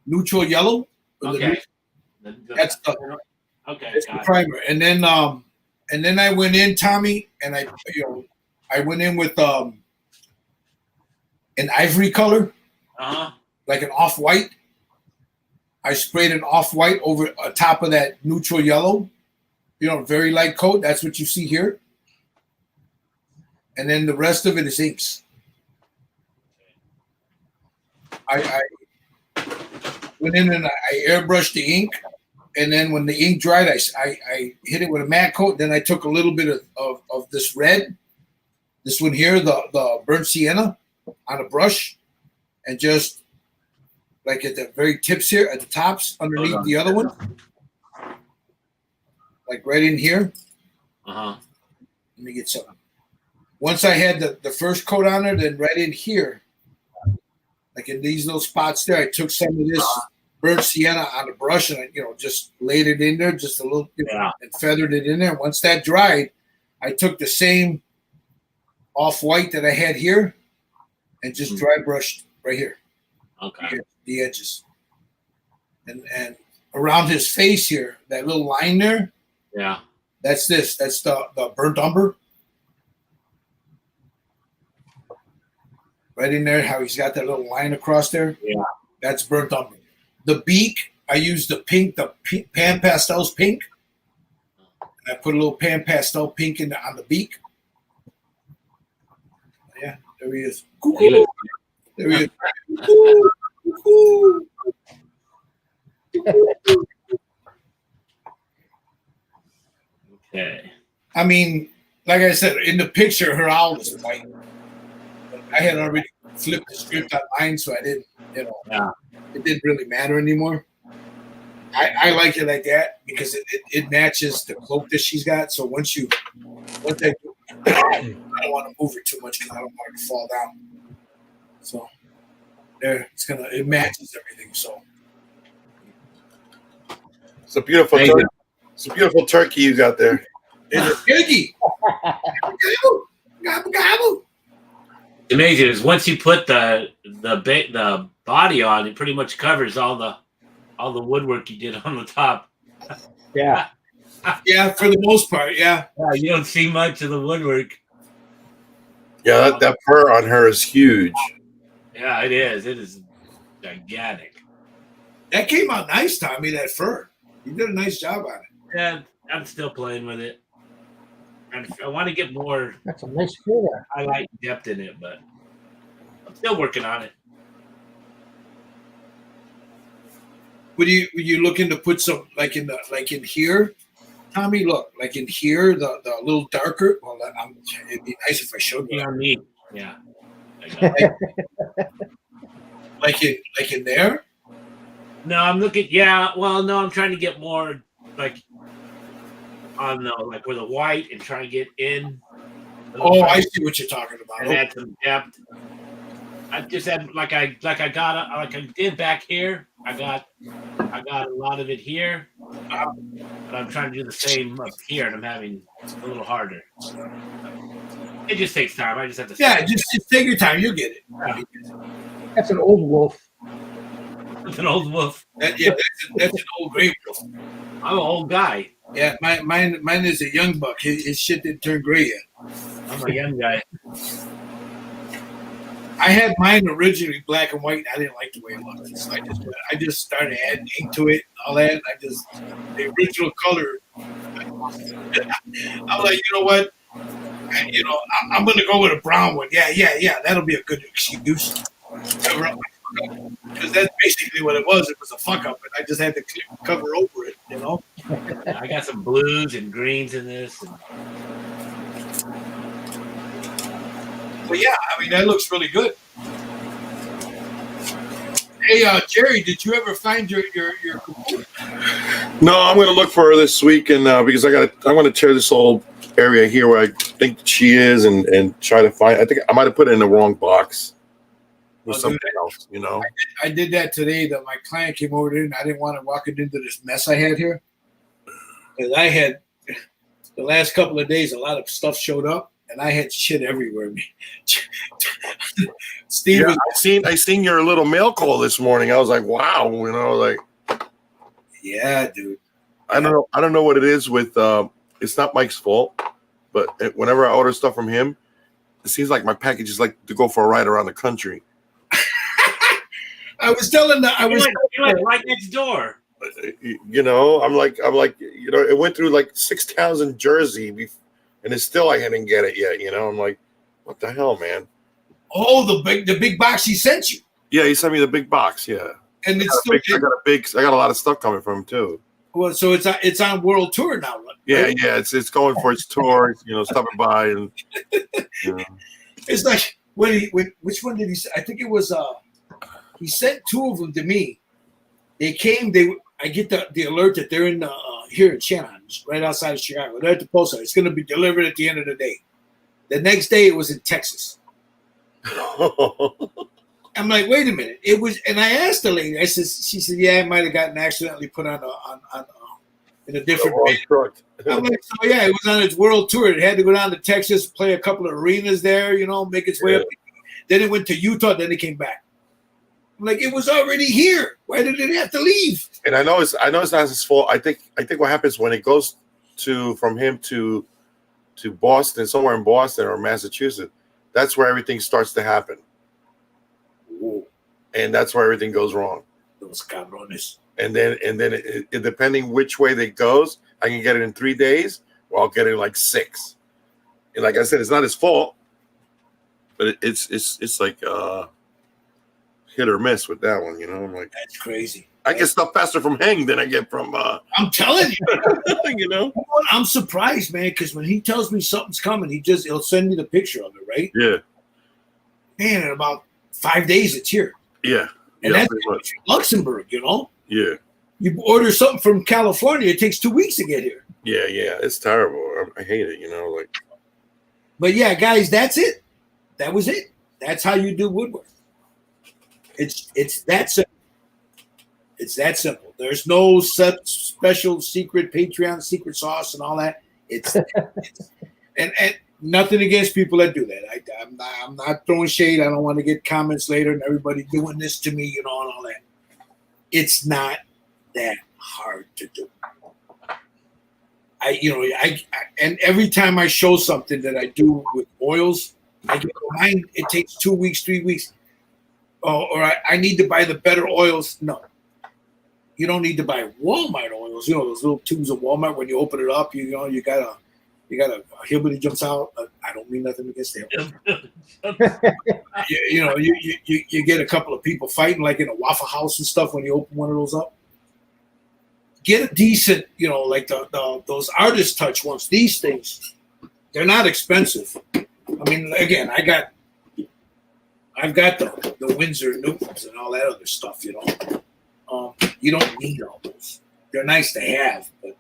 neutral yellow. Okay. That's the Okay. That's the primer, and then I went in, Tommy, and I went in with an ivory color, like an off white. I sprayed an off white over top of that neutral yellow, very light coat. That's what you see here, and then the rest of it is inks. I went in and I airbrushed the ink. And then when the ink dried, I hit it with a matte coat. Then I took a little bit of this red, this one here, the burnt sienna, on a brush, and just like at the very tips here, at the tops, underneath the other one, like right in here. Let me get some. Once I had the first coat on it, then right in here, like in these little spots there, I took some of this burnt sienna on the brush and I, just laid it in there just a little, and feathered it in there. Once that dried, I took the same off white that I had here and just dry brushed right here. Okay. The edges. And around his face here, that little line there. Yeah. That's this. That's the burnt umber. Right in there, how he's got that little line across there. Yeah. That's burnt umber. The beak, I used the Pan Pastels pink. I put a little Pan Pastel pink on the beak. Yeah, there he is. There he is. Okay. I mean, like I said, in the picture, her owl is white. I had already flipped the script on mine, so I didn't, it didn't really matter anymore. I like it like that because it matches the cloak that she's got. So once I don't want to move her too much because I don't want her to fall down. So there, it matches everything. So it's a beautiful turkey. It's a beautiful turkey you got there. It's a turkey. Gobble, gobble. Amazing is once you put the body on, it pretty much covers all the woodwork you did on the top. Yeah. Yeah, for the most part, yeah. Yeah, you don't see much of the woodwork. Yeah, that fur on her is huge. Yeah, it is. It is gigantic. That came out nice, Tommy, that fur. You did a nice job on it. Yeah, I'm still playing with it. I want to get more That's a nice fur. highlight and depth in it, but I'm still working on it. Were you looking to put some like in here, Tommy? Look, like in here, the little darker. Well, it'd be nice if I showed you. On me, yeah. Like in there. No, I'm looking. Yeah, well, no, I'm trying to get more like on like with the white and try to get in. Oh, I see what you're talking about. And add some depth. I just had like I did back here. I got a lot of it here, but I'm trying to do the same up here, and I'm having a little harder. It just takes time. I just have to. Yeah, just take your time. You'll get it. Yeah. That's an old wolf. It's an old wolf. That's an old gray wolf. I'm an old guy. Yeah, mine is a young buck. His shit didn't turn gray yet. I'm a young guy. I had mine originally black and white. And I didn't like the way it looked, so I just started adding ink to it and all that. And the original color. I'm like, you know what? I'm going to go with a brown one. Yeah. That'll be a good excuse. Because that's basically what it was. It was a fuck up, and I just had to cover over it. I got some blues and greens in this. But yeah, I mean that looks really good. Hey, Jerry, did you ever find your computer? No, I'm going to look for her this week, and because I want to tear this whole area here where I think she is, and try to find. I think I might have put it in the wrong box or something else. I did that today. That my client came over there, and I didn't want to walk it into this mess I had here. Because I had the last couple of days, a lot of stuff showed up, and I had shit everywhere. Steve, yeah, I seen your little mail call this morning. I was like, wow, yeah, dude. I don't know what it is with. It's not Mike's fault, but whenever I order stuff from him, it seems like my packages like to go for a ride around the country. I was telling that you're like right next door. I'm like, it went through like 6 towns in Jersey, and it's still I hadn't get it yet. I'm like, what the hell, man? Oh, the big box he sent you. Yeah, he sent me the big box. Yeah, and it's I got a lot of stuff coming from him too. Well, so it's on world tour now, right? Yeah, it's going for its tour. Stopping by and. It's like which one did he? I think it was. He sent 2 of them to me. They came. I get the alert that they're in here in Shannon, right outside of Chicago. They're at the post office. It's going to be delivered at the end of the day. The next day, it was in Texas. I'm like, wait a minute. It was, and I asked the lady. She said, yeah, it might have gotten accidentally put on in a different truck. I'm like, so yeah, it was on its world tour. It had to go down to Texas, play a couple of arenas there, make its way up. Then it went to Utah. Then it came back. I'm like, it was already here. Why did it have to leave? And I know it's not his fault. I think what happens when it goes from him to Boston, somewhere in Boston or Massachusetts, that's where everything starts to happen. Ooh. And that's where everything goes wrong. Those cabrones. And then it, depending which way it goes, I can get it in 3 days, or I'll get it in like 6. And like I said, it's not his fault, but it's like hit or miss with that one. I'm like, that's crazy. I get stuff faster from Hang than I get from. I'm telling you, I'm surprised, man, because when he tells me something's coming, he'll send me the picture of it, right? Yeah. Man, in about 5 days, it's here. Yeah. And that's Luxembourg, Yeah. You order something from California, it takes 2 weeks to get here. Yeah, it's terrible. I hate it, But yeah, guys, that's it. That was it. That's how you do woodwork. It's that simple. It's that simple. There's no special secret Patreon secret sauce and all that. It's and nothing against people that do that. I'm not throwing shade. I don't want to get comments later and everybody doing this to me, and all that. It's not that hard to do. And every time I show something that I do with oils, I get behind. It takes 2 weeks, 3 weeks. Or I need to buy the better oils. No, you don't need to buy Walmart oils. Those little tubes of Walmart. When you open it up, you got a hillbilly jumps out. I don't mean nothing against them. You get a couple of people fighting like in a Waffle House and stuff when you open one of those up. Get a decent, like those Artist Touch ones. These things, they're not expensive. I mean, again, I've got the Windsor Newtons and all that other stuff, you don't need all those. They're nice to have, but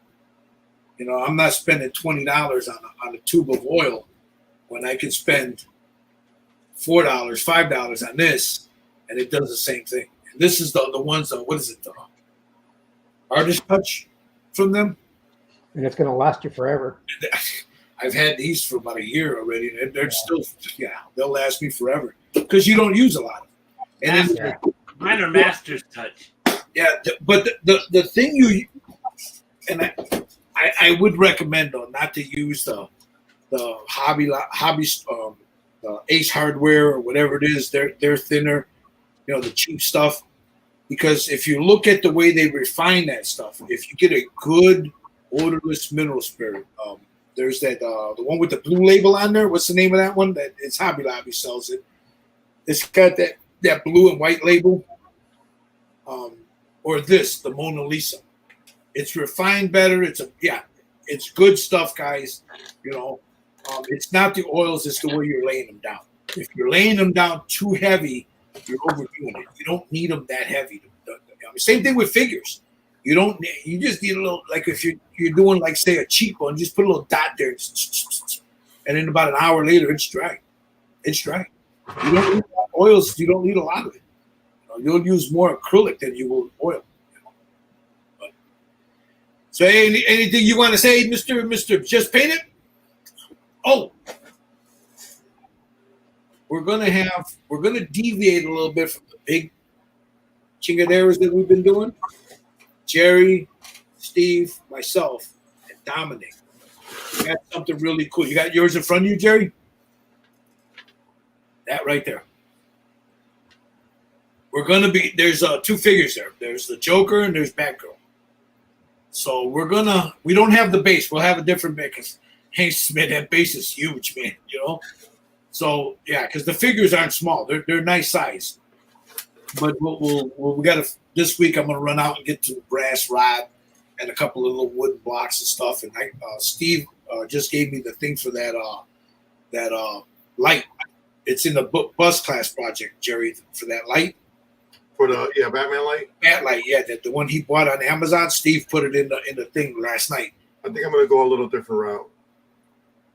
I'm not spending $20 on a tube of oil when I can spend $4, $5 on this, and it does the same thing. And this is the ones that, what is it, the Artist Touch from them? And it's going to last you forever. I've had these for about a year already, and they're still, they'll last me forever because you don't use a lot of them. And mine are Master's Touch. Yeah, but the thing I would recommend though not to use the hobby the Ace Hardware or whatever it is. They're thinner, the cheap stuff. Because if you look at the way they refine that stuff, if you get a good odorless mineral spirit, there's that the one with the blue label on there. What's the name of that one? That it's Hobby Lobby sells it. It's got that blue and white label. Or the Mona Lisa. It's refined better. It's good stuff, guys. It's not the oils, it's the way you're laying them down. If you're laying them down too heavy, you're overdoing it. You don't need them that heavy. Same thing with figures. You just need a little, like if you're doing like say a cheap one, just put a little dot there, and then about an hour later it's dry. It's dry. You don't need oils. You don't need a lot of it. You'll use more acrylic than you will oil. So anything you want to say, Mister? Just paint it. Oh, we're gonna deviate a little bit from the big chingaderas that we've been doing. Jerry, Steve, myself, and Dominic. We got something really cool. You got yours in front of you, Jerry? That right there. There's two figures there. There's the Joker and there's Batgirl. So we don't have the base. We'll have a different base because Hank Smith, that base is huge, man, So yeah, because the figures aren't small. They're nice size. But we got to, this week I'm going to run out and get to the brass rod and a couple of little wooden blocks and stuff. And Steve just gave me the thing for that light. It's in the bus class project, Jerry, for that light. For the Batman light? Bat light, yeah. The one he bought on Amazon, Steve put it in the thing last night. I think I'm going to go a little different route.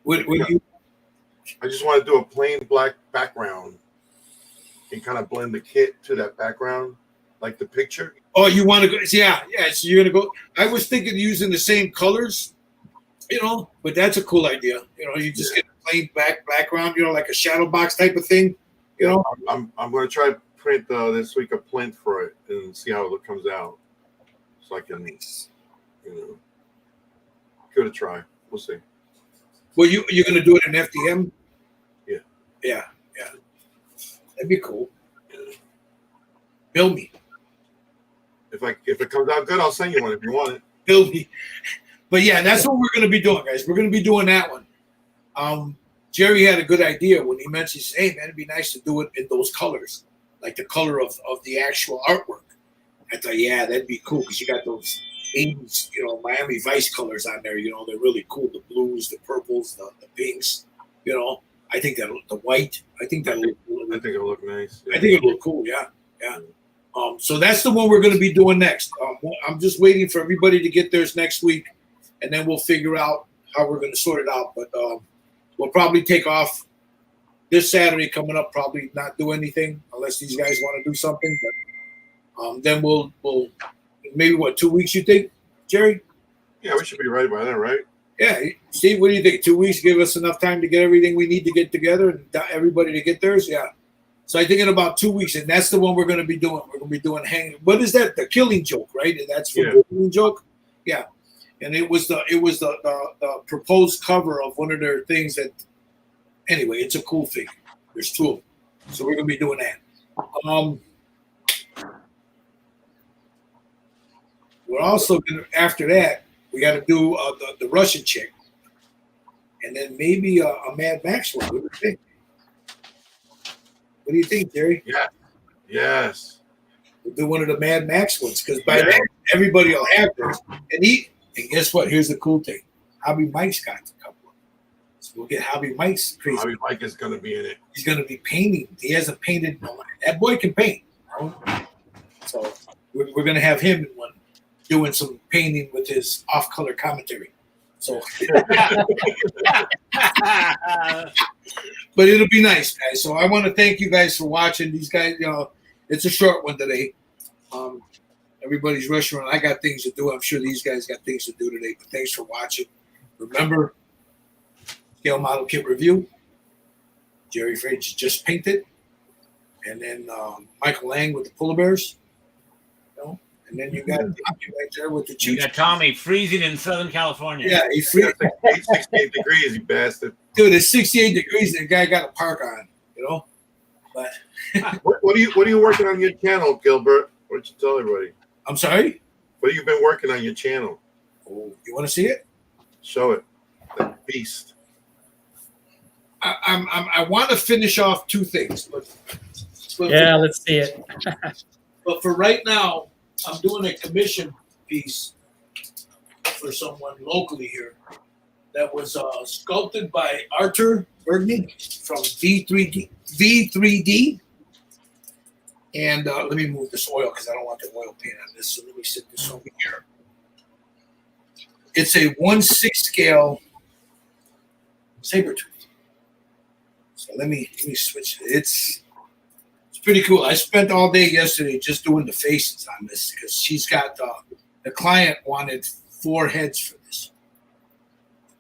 I just want to do a plain black background and kind of blend the kit to that background, like the picture. Oh, you want to go? Yeah. So you're going to go. I was thinking using the same colors, but that's a cool idea. You just get a plain background, like a shadow box type of thing. I'm going to try to print this week a print for it and see how it comes out. So I can, give it a try. We'll see. Well, you're going to do it in FDM? Yeah. That'd be cool. Yeah. Bill me. If it comes out good, I'll send you one if you want it. Bill me. But yeah, that's what we're going to be doing, guys. We're going to be doing that one. Jerry had a good idea when he mentioned, hey, man, it'd be nice to do it in those colors, like the color of the actual artwork. I thought, yeah, that'd be cool because you got those 80s, Miami Vice colors on there. They're really cool. The blues, the purples, the pinks. I think the white. I think that'll look cool. I think it'll look nice. Yeah. I think it'll look cool. Yeah. So that's the one we're going to be doing next. I'm just waiting for everybody to get theirs next week, and then we'll figure out how we're going to sort it out. But we'll probably take off this Saturday coming up. Probably not do anything unless these guys want to do something. But then we'll maybe 2 weeks, you think, Jerry? Yeah, we should be ready by then, right? Yeah, Steve, what do you think? 2 weeks give us enough time to get everything we need to get together and everybody to get theirs? Yeah. So I think in about 2 weeks, and that's the one we're going to be doing. We're going to be doing what is that? The Killing Joke, right? And that's for the Killing Joke. Yeah. And it was the proposed cover of one of their things that. Anyway, it's a cool thing. There's two of them, so we're going to be doing that. We're also going to, after that, we got to do the Russian chick, and then maybe a Mad Max one. What do you think? What do you think, Jerry? Yeah. Yes. We'll do one of the Mad Max ones because by then everybody will have theirs. And guess what? Here's the cool thing: Hobby Mike's got a couple of them. So we'll get Hobby Mike's crazy. Hobby Mike is going to be in it. He's going to be painting. He hasn't painted. That boy can paint. So we're going to have him in one, doing some painting with his off-color commentary. So, but it'll be nice, guys. So I want to thank you guys for watching. These guys, it's a short one today. Everybody's rushing around. I got things to do. I'm sure these guys got things to do today. But thanks for watching. Remember, Scale Model Kit Review. Jerry Fridge just painted, and then Michael Lang with the polar bears. And then you got Tommy right there with the You cheeks. got Tommy freezing in Southern California. Yeah, he's free. 68 degrees, you bastard. Dude, it's 68 degrees and the guy got a park on, you know? But What are you working on your channel, Gilbert? Why don't you tell everybody? I'm sorry? What have you been working on your channel? Oh, you want to see it? Show it. The beast. I want to finish off two things, but Yeah, let's see it. but for right now, I'm doing a commission piece for someone locally here that was sculpted by Arthur Bergny from V3D. And let me move this oil because I don't want the oil paint on this. So let me sit this over here. It's a 1/6 scale saber tooth. So let me switch. It's pretty cool. I spent all day yesterday just doing the faces on this because she's got the client wanted 4 heads for this.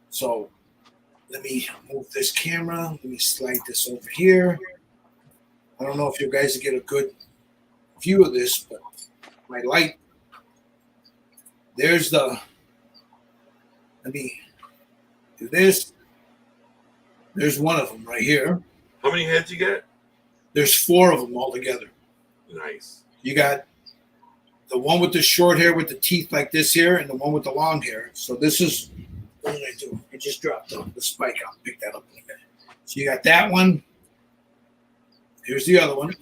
So let me move this camera. Let me slide this over here. I don't know if you guys get a good view of this, but my light. There's the. Let me do this. There's one of them right here. How many heads you get? There's 4 of them all together. Nice. You got the one with the short hair with the teeth like this here and the one with the long hair. So this is, what did I do? I just dropped the spike. I'll pick that up in a minute. So you got that one. Here's the other one.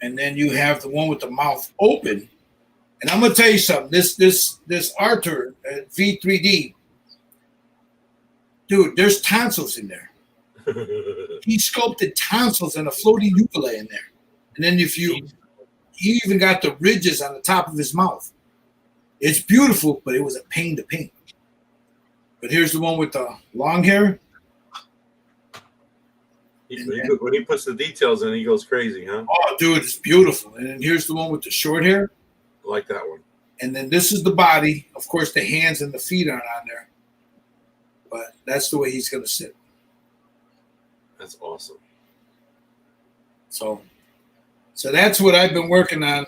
And then you have the one with the mouth open. And I'm going to tell you something. This Arthur V3D, dude, there's tonsils in there. He sculpted tonsils and a floating uvula in there. And then he even got the ridges on the top of his mouth. It's beautiful, but it was a pain to paint. But here's the one with the long hair. When he puts the details in, he goes crazy, huh? Oh, dude, it's beautiful. And then here's the one with the short hair. I like that one. And then this is the body. Of course, the hands and the feet aren't on there. But that's the way he's going to sit. That's awesome. So that's what I've been working on.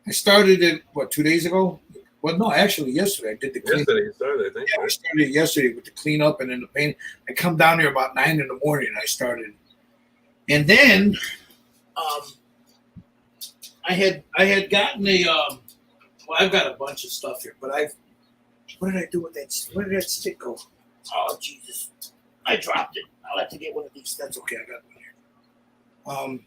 I started it, 2 days ago? Well, no, actually yesterday I did the clean. Yesterday you started, I think. Yeah, I started it yesterday with the cleanup and then the paint. I come down here about 9 in the morning and I started. And then I had gotten I've got a bunch of stuff here, but what did I do with that? Where did that stick go? Oh, Jesus. I dropped it. I'll have to get one of these. That's okay. I got one here.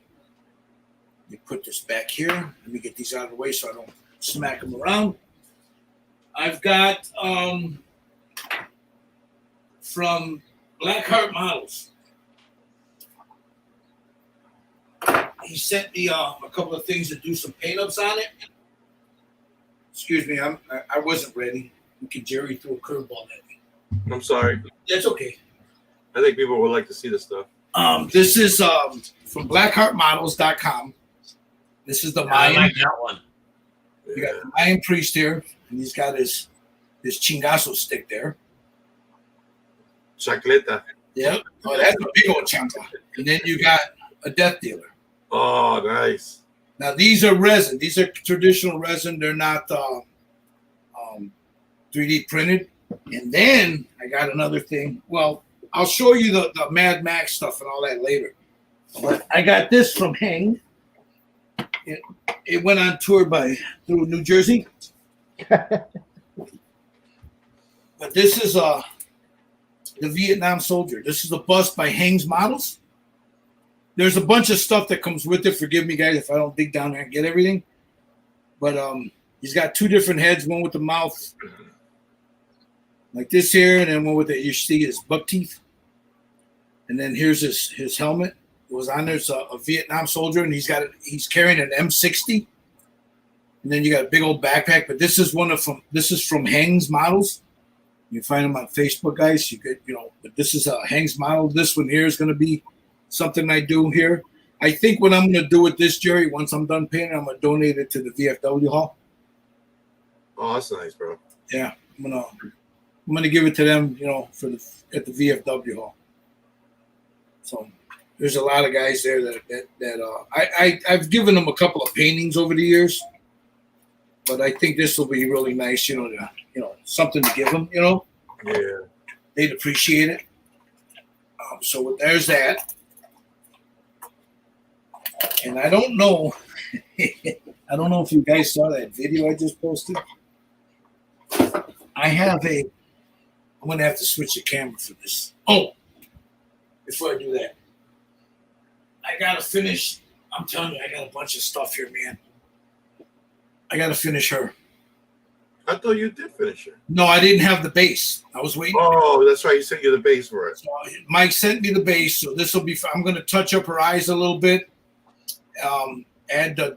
You put this back here. Let me get these out of the way so I don't smack them around. I've got from Blackheart Models. He sent me a couple of things to do some paint-ups on it. Excuse me, I wasn't ready. Jerry threw a curveball at me. I'm sorry. That's okay. I think people would like to see this stuff. This is from blackheartmodels.com. This is the I Mayan. like that one. You got the Mayan priest here, and he's got his chingazo stick there. Chacleta. Yep. Oh, that's a big old changa. And then you got a death dealer. Oh, nice. Now these are resin. These are traditional resin. They're not 3D printed. And then I got another thing. Well, I'll show you the Mad Max stuff and all that later. But I got this from Hang. It went on tour through New Jersey. But this is the Vietnam soldier. This is a bust by Hang's Models. There's a bunch of stuff that comes with it. Forgive me, guys, if I don't dig down there and get everything. But he's got 2 different heads, one with the mouth like this here, and then one with you see his buck teeth. And then here's his helmet. It was on there. It's a Vietnam soldier, and he's carrying an M60. And then you got a big old backpack. But this is from Hang's Models. You can find them on Facebook, guys. But this is a Hang's Model. This one here is going to be something I do here. I think what I'm going to do with this, Jerry, once I'm done painting, I'm going to donate it to the VFW Hall. Oh, that's nice, bro. Yeah, I'm gonna give it to them, at the VFW Hall. So there's a lot of guys there I've given them a couple of paintings over the years, but I think this will be really nice. Something to give them. Yeah. They'd appreciate it. So there's that. And I don't know. I don't know if you guys saw that video I just posted. I'm going to have to switch the camera for this. Oh, before I do that, I got to finish. I'm telling you, I got a bunch of stuff here, man. I got to finish her. I thought you did finish it. No, I didn't have the base. I was waiting. Oh, that's right. You sent you the base for it. So Mike sent me the base, so this will be. I'm going to touch up her eyes a little bit, add the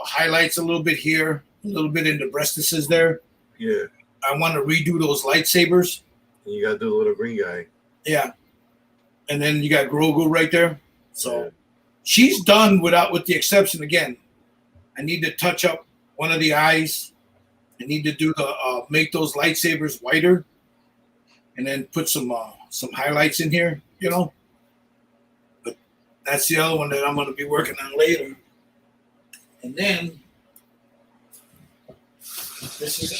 highlights a little bit here, a little bit in the breastises there. Yeah. I want to redo those lightsabers. And you got to do the little green guy. Yeah, and then you got Grogu right there. So she's done with the exception again. I need to touch up one of the eyes. I need to do make those lightsabers whiter, and then put some highlights in here, But that's the other one that I'm going to be working on later. And then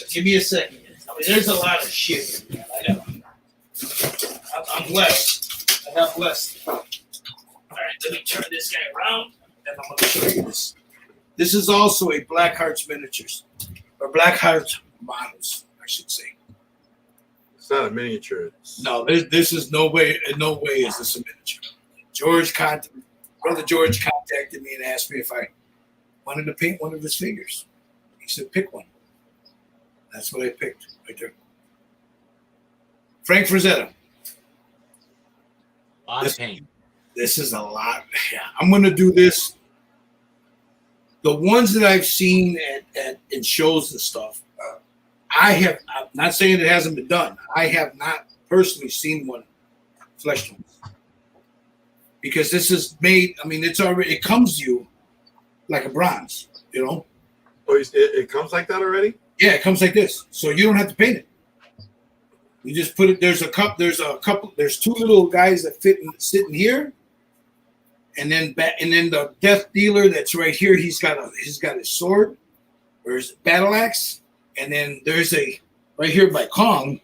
give me a second. I mean, there's a lot of shit, man. I'm blessed. I got blessed. All right, let me turn this guy around, and I'm going to show you this. This is also a Black Hearts miniatures. Or Black Heart models, I should say. It's not a miniature. No, this is no way is this a miniature. Brother George contacted me and asked me if I wanted to paint one of his figures. He said, pick one. That's what I picked right there. Frank Frazetta. A lot of paint. This is a lot. Yeah, I'm going to do this. The ones that I've seen in shows and stuff, I'm not saying it hasn't been done. I have not personally seen one flesh tones. Because this is made, I mean, it comes to you like a bronze, Oh, it comes like that already? Yeah, it comes like this. So you don't have to paint it. You just put it, there's two little guys that sit in here. And then the death dealer that's right here, he's got his sword or his battle axe, and then there's right here by Kong,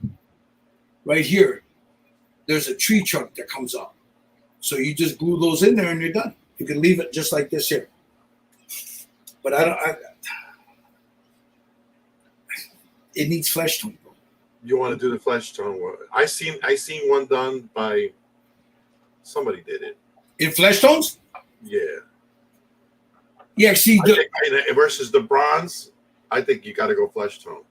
right here, there's a tree trunk that comes up. So you just glue those in there and you're done. You can leave it just like this here. But it needs flesh tone. You want to do the flesh tone? I seen one done by somebody did it. In flesh tones? Yeah. Yeah, see, versus the bronze, I think you got to go flesh tone.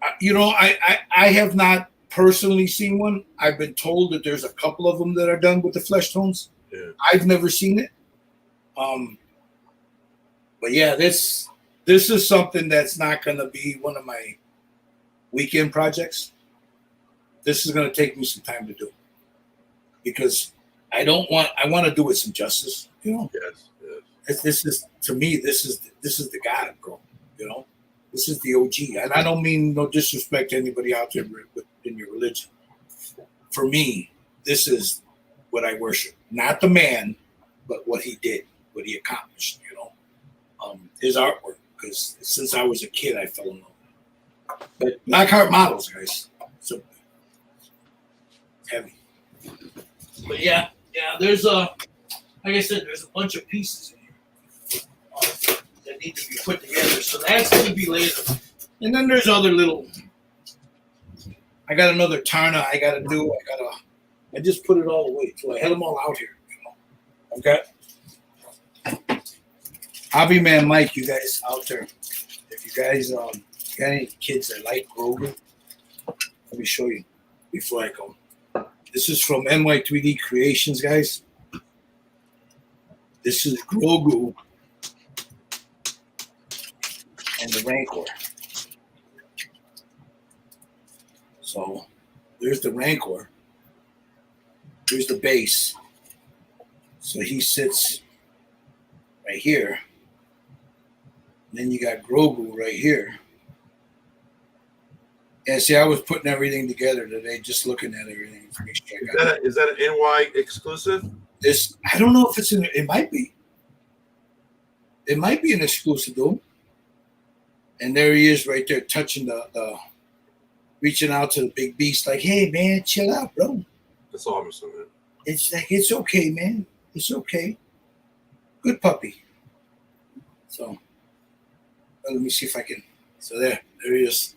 I have not personally seen one. I've been told that there's a couple of them that are done with the flesh tones. Yeah. I've never seen it. But yeah, this is something that's not going to be one of my weekend projects. This is going to take me some time to do because I want to do it some justice, Yes. This is, to me, this is the God, bro. This is the OG, and I don't mean no disrespect to anybody out there in your religion. For me, this is what I worship, not the man, but what he did, what he accomplished. His artwork. Because since I was a kid, I fell in love. But Black Heart models, guys, so heavy. But yeah, there's like I said, there's a bunch of pieces in here that need to be put together. So that's going to be later. And then there's other little. I got another Tarna I got to do. I just put it all away. So I had them all out here. I've got Hobby Man Mike, you guys out there. If you guys got any kids that like Grogu, let me show you before I go. This is from NY3D Creations, guys. This is Grogu and the Rancor. So there's the Rancor. Here's the base. So he sits right here. And then you got Grogu right here. Yeah, see, I was putting everything together today, just looking at everything. To make sure Is that an NY exclusive? This I don't know if it's in. It might be. It might be an exclusive though. And there he is, right there, touching the reaching out to the big beast, like, "Hey man, chill out, bro. That's awesome, man. It's like it's okay, man. It's okay. Good puppy." So let me see if I can. So there he is,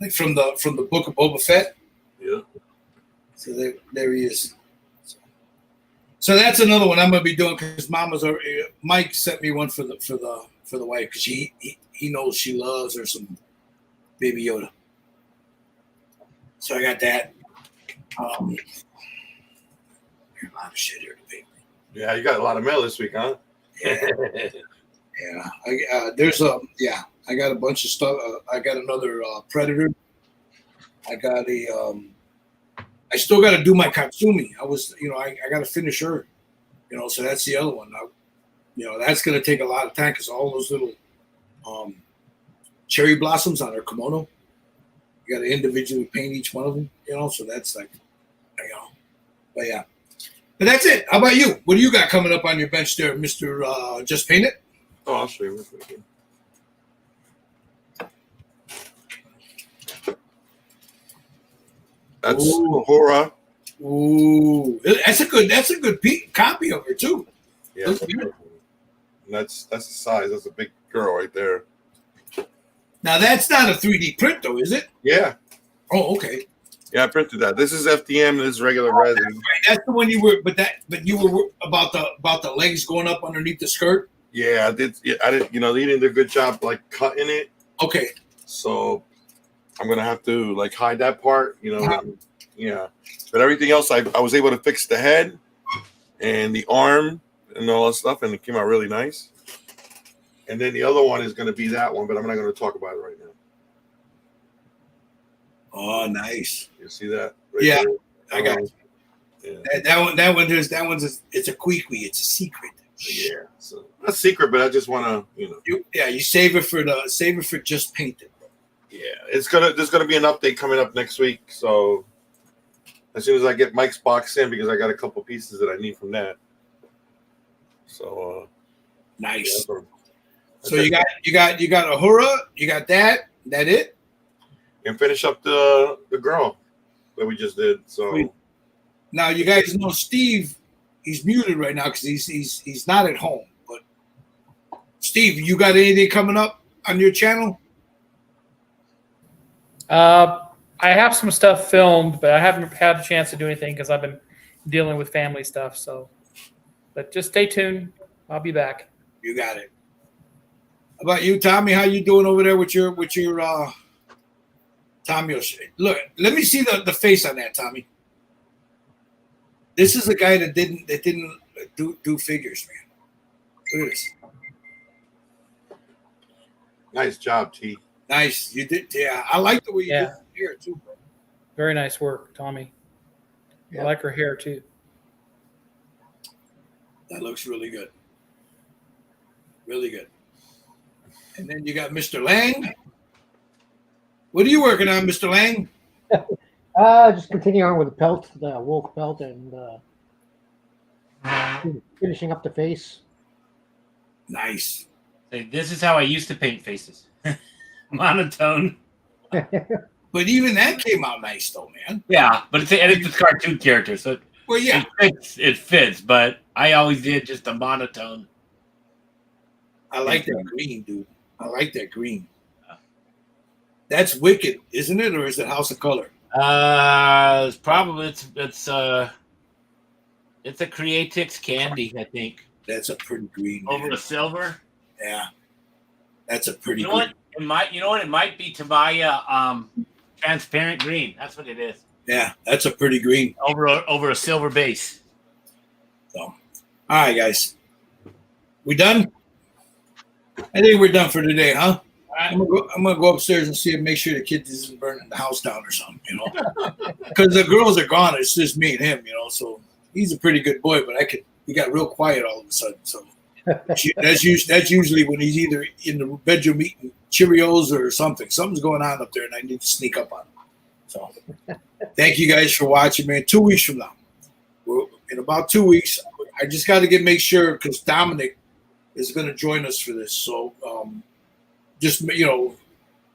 like from the book of Boba Fett. Yeah. So there he is. So that's another one I'm gonna be doing because Mama's already. Mike sent me one for the wife because he knows she loves her some Baby Yoda. So I got that. A lot of shit here to pay. Yeah, you got a lot of mail this week, huh? Yeah. Yeah. I got a bunch of stuff. I got another Predator. I got I still got to do my Katsumi. I got to finish her. So that's the other one. That's going to take a lot of time because all those little cherry blossoms on her kimono, you got to individually paint each one of them. So that's like, but yeah. But that's it. How about you? What do you got coming up on your bench there, Mr. Just Paint It? Oh, I'll show you. That's Hora. Ooh, that's a good copy of her too. Yeah, that's the size. That's a big girl right there. Now that's not a 3D print though, is it? Yeah. Oh, okay. Yeah, I printed that. This is FDM. This is regular resin. Right. That's the one you were, but you were about the legs going up underneath the skirt. Yeah, I did. They didn't do a good job like cutting it. Okay. So I'm gonna have to like hide that part. Uh-huh. Yeah. But everything else, I was able to fix the head and the arm and all that stuff, and it came out really nice. And then the other one is going to be that one, but I'm not going to talk about it right now. Oh, nice. You see that? Yeah, there? I got you. Yeah. That one. It's a quickie. It's a secret. Yeah, so not secret, but I just want to, You save it for Just Paint It. Yeah, there's gonna be an update coming up next week. So as soon as I get Mike's box in, because I got a couple pieces that I need from that. So nice. Yeah, so you got a Hura, you got that it? And finish up the girl that we just did. So now you guys know Steve, he's muted right now because he's not at home. But Steve, you got anything coming up on your channel? I have some stuff filmed, but I haven't had a chance to do anything because I've been dealing with family stuff. So, but just stay tuned. I'll be back. You got it. How about you, Tommy? How you doing over there with your Tommy? Look, let me see the face on that, Tommy. This is a guy that didn't do figures, man. Look at this. nice job, T. Nice. You did, yeah. I like the way you did the hair too, bro. Very nice work, Tommy. Yeah. I like her hair too. That looks really good. Really good. And then you got Mr. Lang. What are you working on, Mr. Lang? Just continuing on with the pelt, the wolf pelt, and finishing up the face. Nice. Hey, this is how I used to paint faces. Monotone. But even that came out nice, though, man. Yeah, but it's a cartoon character, so Well, yeah. it fits. But I always did just a monotone. I like that green, dude. I like that green. That's Wicked, isn't it, or is it House of Color? It's probably it's a Creatix candy, I think. That's a pretty green. Over a silver. Yeah, that's a pretty. You know what? It might be Tabaya transparent green. That's what it is. Yeah, that's a pretty green. Over a silver base. So, all right, guys, we done? I think we're done for today, huh? I'm gonna go upstairs and see and make sure the kid isn't burning the house down or something, because the girls are gone. It's just me and him, So he's a pretty good boy, but he got real quiet all of a sudden. So that's usually when he's either in the bedroom eating Cheerios or something. Something's going on up there, and I need to sneak up on him. So thank you guys for watching, man. 2 weeks from now, in about 2 weeks, I just got to make sure because Dominic is going to join us for this. So just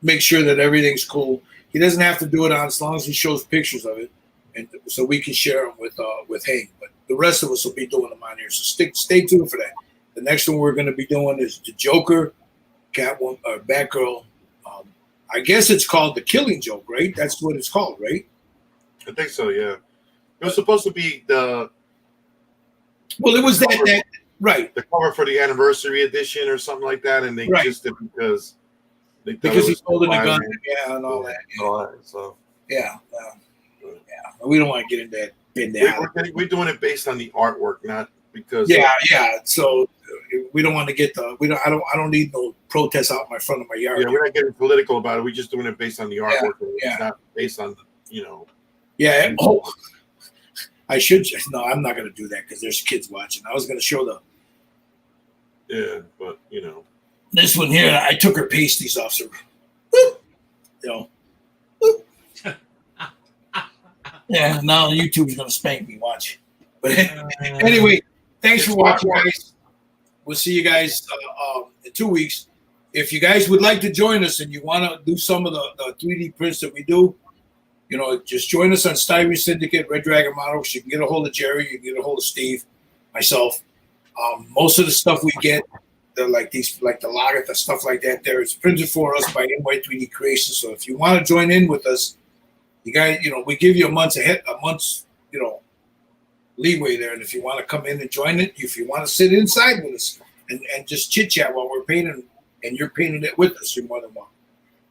make sure that everything's cool. He doesn't have to do it on as long as he shows pictures of it, and so we can share them with Hank. But the rest of us will be doing them on here. So stay tuned for that. The next one we're going to be doing is the Joker, Catwoman, or Batgirl. I guess it's called The Killing Joke, right? That's what it's called, right? I think so. Yeah, it was supposed to be the. Well, it was that right. The cover for the anniversary edition or something like that, and they just did because he's holding a gun, and all that. Yeah. All that, so yeah. We don't want to get into that. We're doing it based on the artwork, not because. Yeah. So we don't want to get I don't need no protests out in my front of my yard. Yeah, we're not getting political about it. We're just doing it based on the artwork. Yeah. It's not based on Yeah. Oh, I should. No, I'm not going to do that because there's kids watching. I was going to show Yeah, but this one here. I took her pasties off, so Yeah. Now YouTube's going to spank me. Watch. But anyway, thanks for watching, guys. We'll see you guys in 2 weeks. If you guys would like to join us and you want to do some of the 3D prints that we do, just join us on Styrene Syndicate, Red Dragon Models. You can get a hold of Jerry. You can get a hold of Steve, myself. Most of the stuff we get, they're like the Lagertha, stuff like that. There is printed for us by NY3D Creations. So if you want to join in with us, you guys, we give you a month's leeway there. And if you want to come in and join it, if you want to sit inside with us and just chit chat while we're painting, and you're painting it with us, you're more than welcome.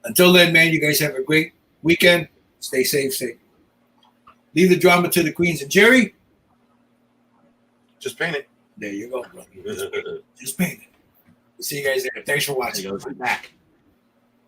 Until then, man, you guys have a great weekend. Stay safe. Leave the drama to the queens. And Jerry, just paint it. There you go, brother. Just paint it. We'll see you guys there. Thanks for watching. Back.